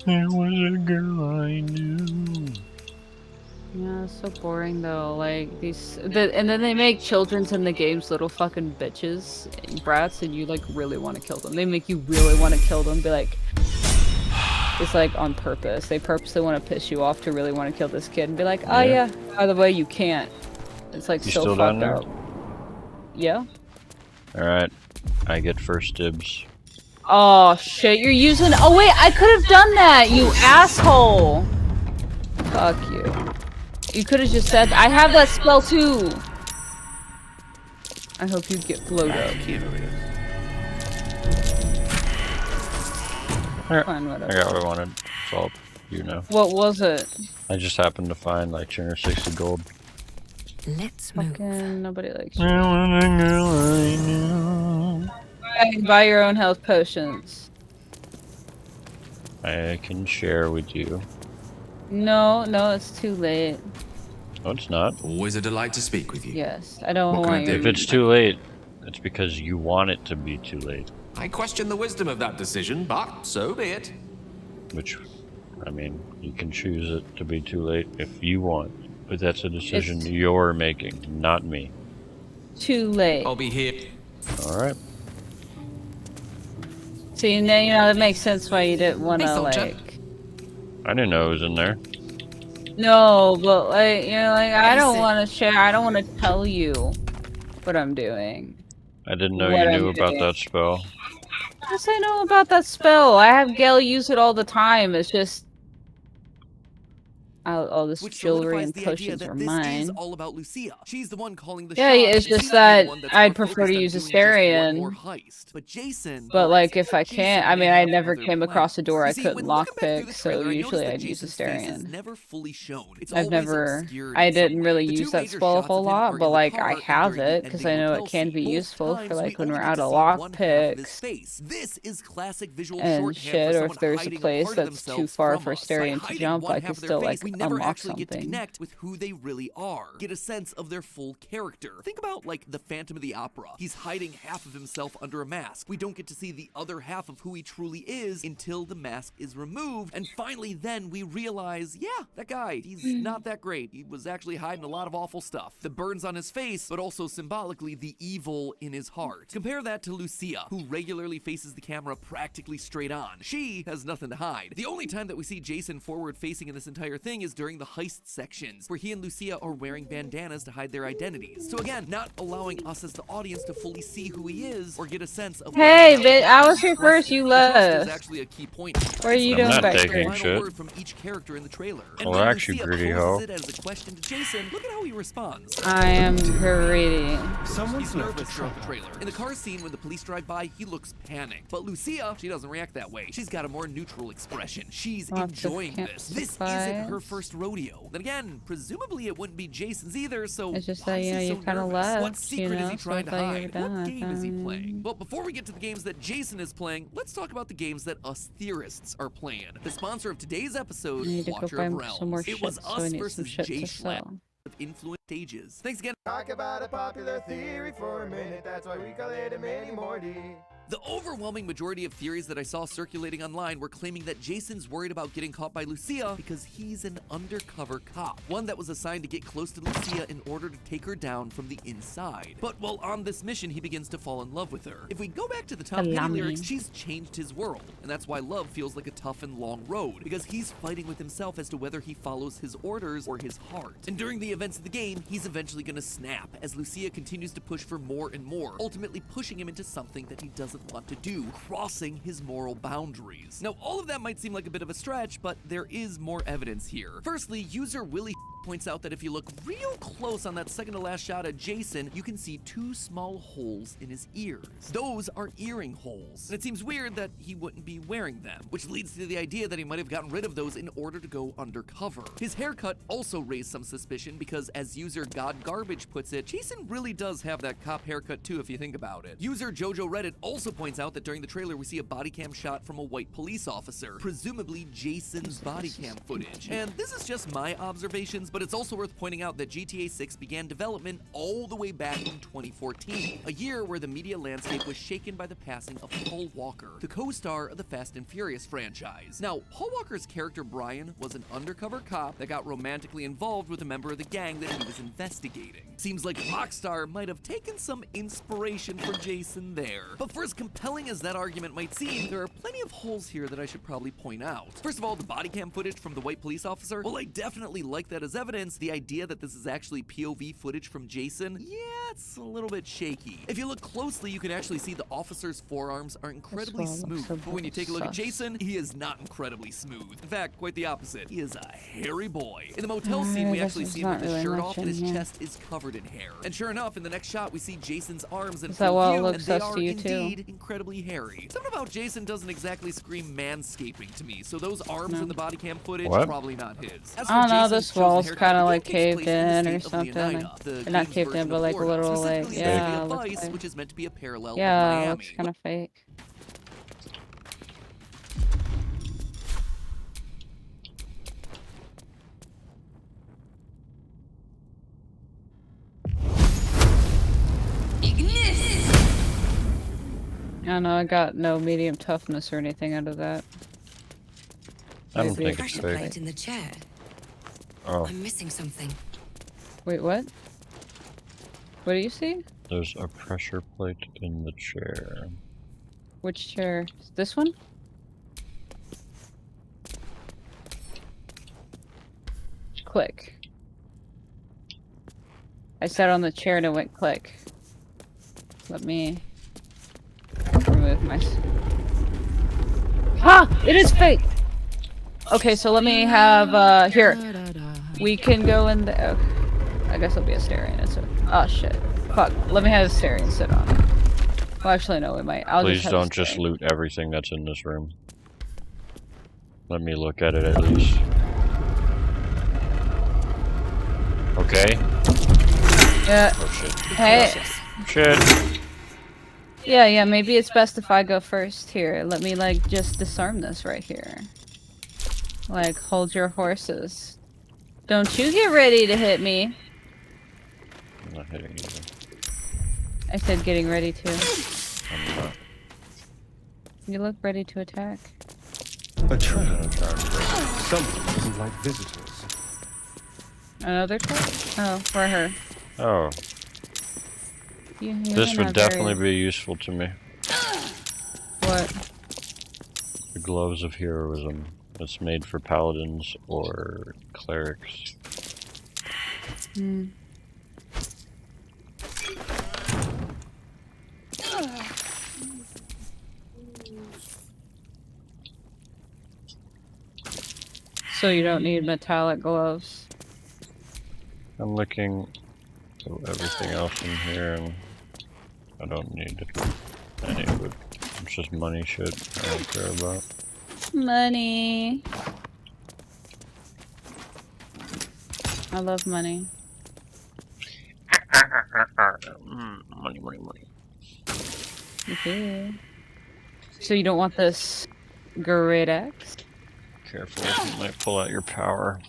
There was a girl I knew. Yeah, it's so boring though. Like and then they make children's in the games little fucking bitches, and brats, and you like really want to kill them. They make you really want to kill them. Be like, it's like on purpose. They purposely want to piss you off to really want to kill this kid and be like, oh yeah, by the way, you can't. It's like You so still down fucked there? up. Yeah. Alright, I get first dibs. Oh shit, you're using. Oh wait, I could have done that, you asshole. Fuck you. You could have just said, I have that spell too. I hope you get blowed up. Fine, whatever. I got what I wanted. It's all you know. What was it? I just happened to find like 260 gold. Let's move. Fucking nobody likes you. Buy your own health potions. I can share with you. No, it's too late. No, it's not. Always a delight to speak with you. Yes, I don't What can I want do? you. If it's too late, it's because you want it to be too late. I question the wisdom of that decision, but so be it. Which, I mean, you can choose it to be too late if you want. But that's a decision you're making, not me. Too late. I'll be here. Alright. See, now that makes sense why you didn't want Hey, to soldier. like. I didn't know it was in there. No, but like, you know, like I don't want to share. I don't want to tell you what I'm doing. I didn't know you knew about that spell. Yes, I know about that spell. I have Gale use it all the time. It's just all this Which jewelry solidifies and the idea potions that are this is mine. all about Lucia. She's the one calling the Yeah, shots. it's and just she's that the one that's I'd more prefer to focused on use doing just one more Asterion. heist. But Jason, But well, like, seems if I Jason can't, I may mean, I have never other came across a door I plans. You see, couldn't when looking back through lockpick, the so trailer, I noticed usually that I'd use Jason's face is Asterion. never fully shown. It's I've always never, obscured I in some didn't way. really The use two that major spell a shots whole of him lot, are but in the like car I and have during the it because ending I know motel it can scene. be Both useful for times, we like when only we're get out to of see one half of his lockpicks face. This is classic visual and shorthand shit, for or someone if there's a hiding place part of that's too themselves far from for us. By Asterion to hiding jump, one I half could of their still face, like we never unlock actually get to something. connect with who they really are. Get a sense of their full character. Think about like the Phantom of the Opera. He's hiding half of himself under a mask. We don't get to see the other half of who he truly is until the mask is removed. And finally then we realize, yeah, that guy, he's not that great. He was actually hiding a lot of awful stuff. The burns on his face, but also symbolically the evil in his heart. Compare that to Lucia, who regularly faces the camera practically straight on. She has nothing to hide. The only time that we see Jason forward facing in this entire thing is during the heist sections, where he and Lucia are wearing bandanas to hide their identities. So again, not allowing us as the audience to fully see who he is or get a sense of Hey, bitch, I was here first, you trust is left. actually a key point. What are you It's doing not back the here? final word from each character in the trailer. And Well, when actually, Lucia greedy poses hoe. it as a question to Jason, look at how he responds. I am greedy. He's nervous throughout the trailer. In the car scene when the police drive by, he looks panicked. But Lucia, she doesn't react that way. She's got a more neutral expression. She's enjoying this. This isn't her first rodeo. Then again, presumably it wouldn't be Jason's either, so It's just why that, is you know, he you so kind of nervous? What left, you secret is know, he so trying I to thought you were hide? done. What game is he playing? Well, before we get to the games that Jason is playing, let's talk about the games that us theorists are playing. The sponsor of today's episode, I need to go Watcher buy of some Realms. more It shit, was so I us need some versus shit to Jay sell. Schlatt of Influent Stages. Thanks again. Talk about a popular theory for a minute, that's why we call it a mini Morty. The overwhelming majority of theories that I saw circulating online were claiming that Jason's worried about getting caught by Lucia because he's an undercover cop, one that was assigned to get close to Lucia in order to take her down from the inside. But while on this mission, he begins to fall in love with her. If we go back to the Tom Petty Salami. lyrics, she's changed his world, and that's why love feels like a tough and long road, because he's fighting with himself as to whether he follows his orders or his heart. And during the events of the game, he's eventually gonna snap as Lucia continues to push for more and more, ultimately pushing him into something that he doesn't want to do, crossing his moral boundaries. Now, all of that might seem like a bit of a stretch, but there is more evidence here. Firstly, user Willie points out that if you look real close on that second to last shot at Jason, you can see two small holes in his ears. Those are earring holes, and it seems weird that he wouldn't be wearing them, which leads to the idea that he might have gotten rid of those in order to go undercover. His haircut also raised some suspicion because, as user God Garbage puts it, Jason really does have that cop haircut too if you think about it. User Jojo Reddit also points out that during the trailer we see a body cam shot from a white police officer, presumably Jason's body cam footage. And this is just my observations, but it's also worth pointing out that GTA 6 began development all the way back in 2014, a year where the media landscape was shaken by the passing of Paul Walker, the co-star of the Fast and Furious franchise. Now, Paul Walker's character Brian was an undercover cop that got romantically involved with a member of the gang that he was investigating. Seems like Rockstar might have taken some inspiration for Jason there. But for as compelling as that argument might seem, there are plenty of holes here that I should probably point out. First of all, the body cam footage from the white police officer, well, I definitely like that as evidence. The idea that this is actually POV footage from Jason, yeah, it's a little bit shaky. If you look closely, you can actually see the officer's forearms are incredibly smooth. But when you take a look at Jason, he is not incredibly smooth. In fact, quite the opposite. He is a hairy boy. In the motel scene, we actually see him with his shirt off and his chest is covered in hair. And sure enough, in the next shot, we see Jason's arms in full view, and they are indeed incredibly hairy. Something about Jason doesn't exactly scream manscaping to me, so those arms in the body cam footage, probably not his. As for I don't know, Jason's this chosen wall's haircut, kind of the like game takes caved place in the in or state of something. Leonida, the Not game's caved in, version but of like a Florida, little like, specifically in the city yeah, of looks Vice, like, which is meant to be a parallel of yeah, Miami. looks kind of fake. I don't know, I got no medium toughness or anything out of that. I don't think it's Pressure fake. plate in the chair. Oh, I'm missing something. Wait, what? What do you see? there's a pressure plate in the chair. Which chair? This one? click. I sat on the chair and it went click. Let me remove my... Ha! It is fake! Okay, so let me have, here. We can go in the... Okay. I guess it'll be Asterion. Oh, shit. Fuck. Let me have Asterion sit on it. Well, actually, no, we might. Please don't just loot everything that's in this room. Let me look at it at least. Okay. Yeah. Oh shit. Hey. Shit. Yeah, maybe it's best if I go first here. Let me, like, just disarm this right here. Like, hold your horses. Don't you get ready to hit me. I'm not hitting you. I said getting ready to. I'm not. You look ready to attack. A trap. Someone doesn't like visitors. Another trap? Oh, for her. Oh. This would definitely be useful to me. What? The Gloves of Heroism. It's made for paladins or clerics. Hmm. So you don't need metallic gloves. I'm looking at everything else in here and I don't need any of it. It's just money shit I don't care about. Money. I love money. Money. Okay. So you don't want this great axe? Careful, you might pull out your power.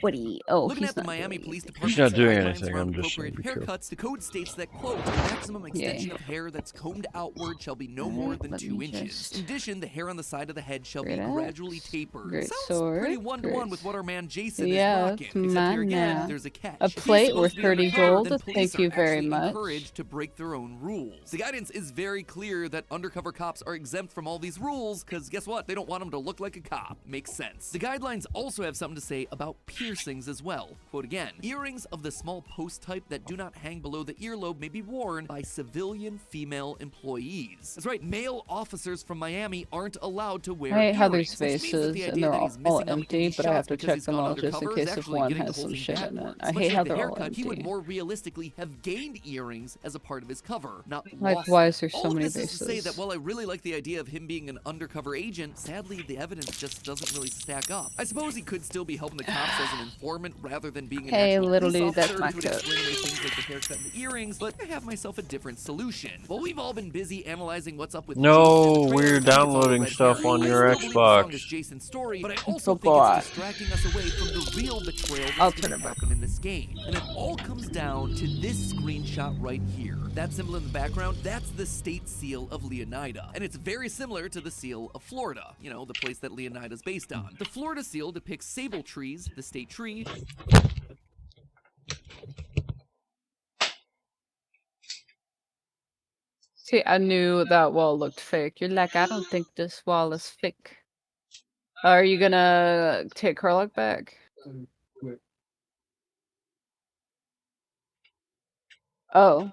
What do you... Oh, Looking he's at the not Miami doing Police anything. Department's He's not doing guidelines anything, around I'm just saying appropriate be careful. haircuts, the code states that, quote, the maximum extension of hair that's combed outward shall be no more than 2 inches. In addition, the hair on the side of the head shall be gradually tapered. Great Sounds sword. pretty one-to-one with what our man Jason Yeah, is rocking. it's Except here mine again, now. there's a catch. A If he's plate supposed worth to be 30 undercover, gold. then police Thank you are very actually much. encouraged to break their own rules. The guidance is very clear that undercover cops are exempt from all these rules, because guess what? They don't want them to look like a cop. Makes sense. The guidelines also have something to say about piercings as well. Quote again, earrings of the small post type that do not hang below the earlobe may be worn by civilian female employees. That's right, male officers from Miami aren't allowed to wear I hate how earrings, there's which means that the faces and idea they're that he's all missing out empty, any but I have shots to because check he's them gone all just in undercover is case if actually one getting has the whole some thing shit in it. backwards. I Much hate like how the they're all haircut, he would empty. more realistically have gained earrings as a part of his cover, not Like, lost why them. is there so All of many this is to say faces? that while I really like the idea of him being an undercover agent, sadly the evidence just doesn't really stack up. I suppose he could still be helping the cops as an informant rather than being an Hey, actual little police dude, that's officer, my which would coat. explain away things like the haircut and the earrings, but I have myself a different solution. While we've all been busy analyzing what's up with No, Jason in the trailer, we're I think it's all downloading red stuff herring. on I your still believe the song Xbox. is Jason's story, but I It's also a think bot. it's distracting us away from the real betrayal I'll that's turn going it to back happen in this game. And it all comes down to this screenshot right here. That symbol in the background, that's the state seal of Leonida. And it's very similar to the seal of Florida, you know, the place that Leonida's based on. The Florida seal depicts sable trees, the state tree. See, I knew that wall looked fake. You're like, I don't think this wall is fake. Are you gonna take Carlock back? Oh.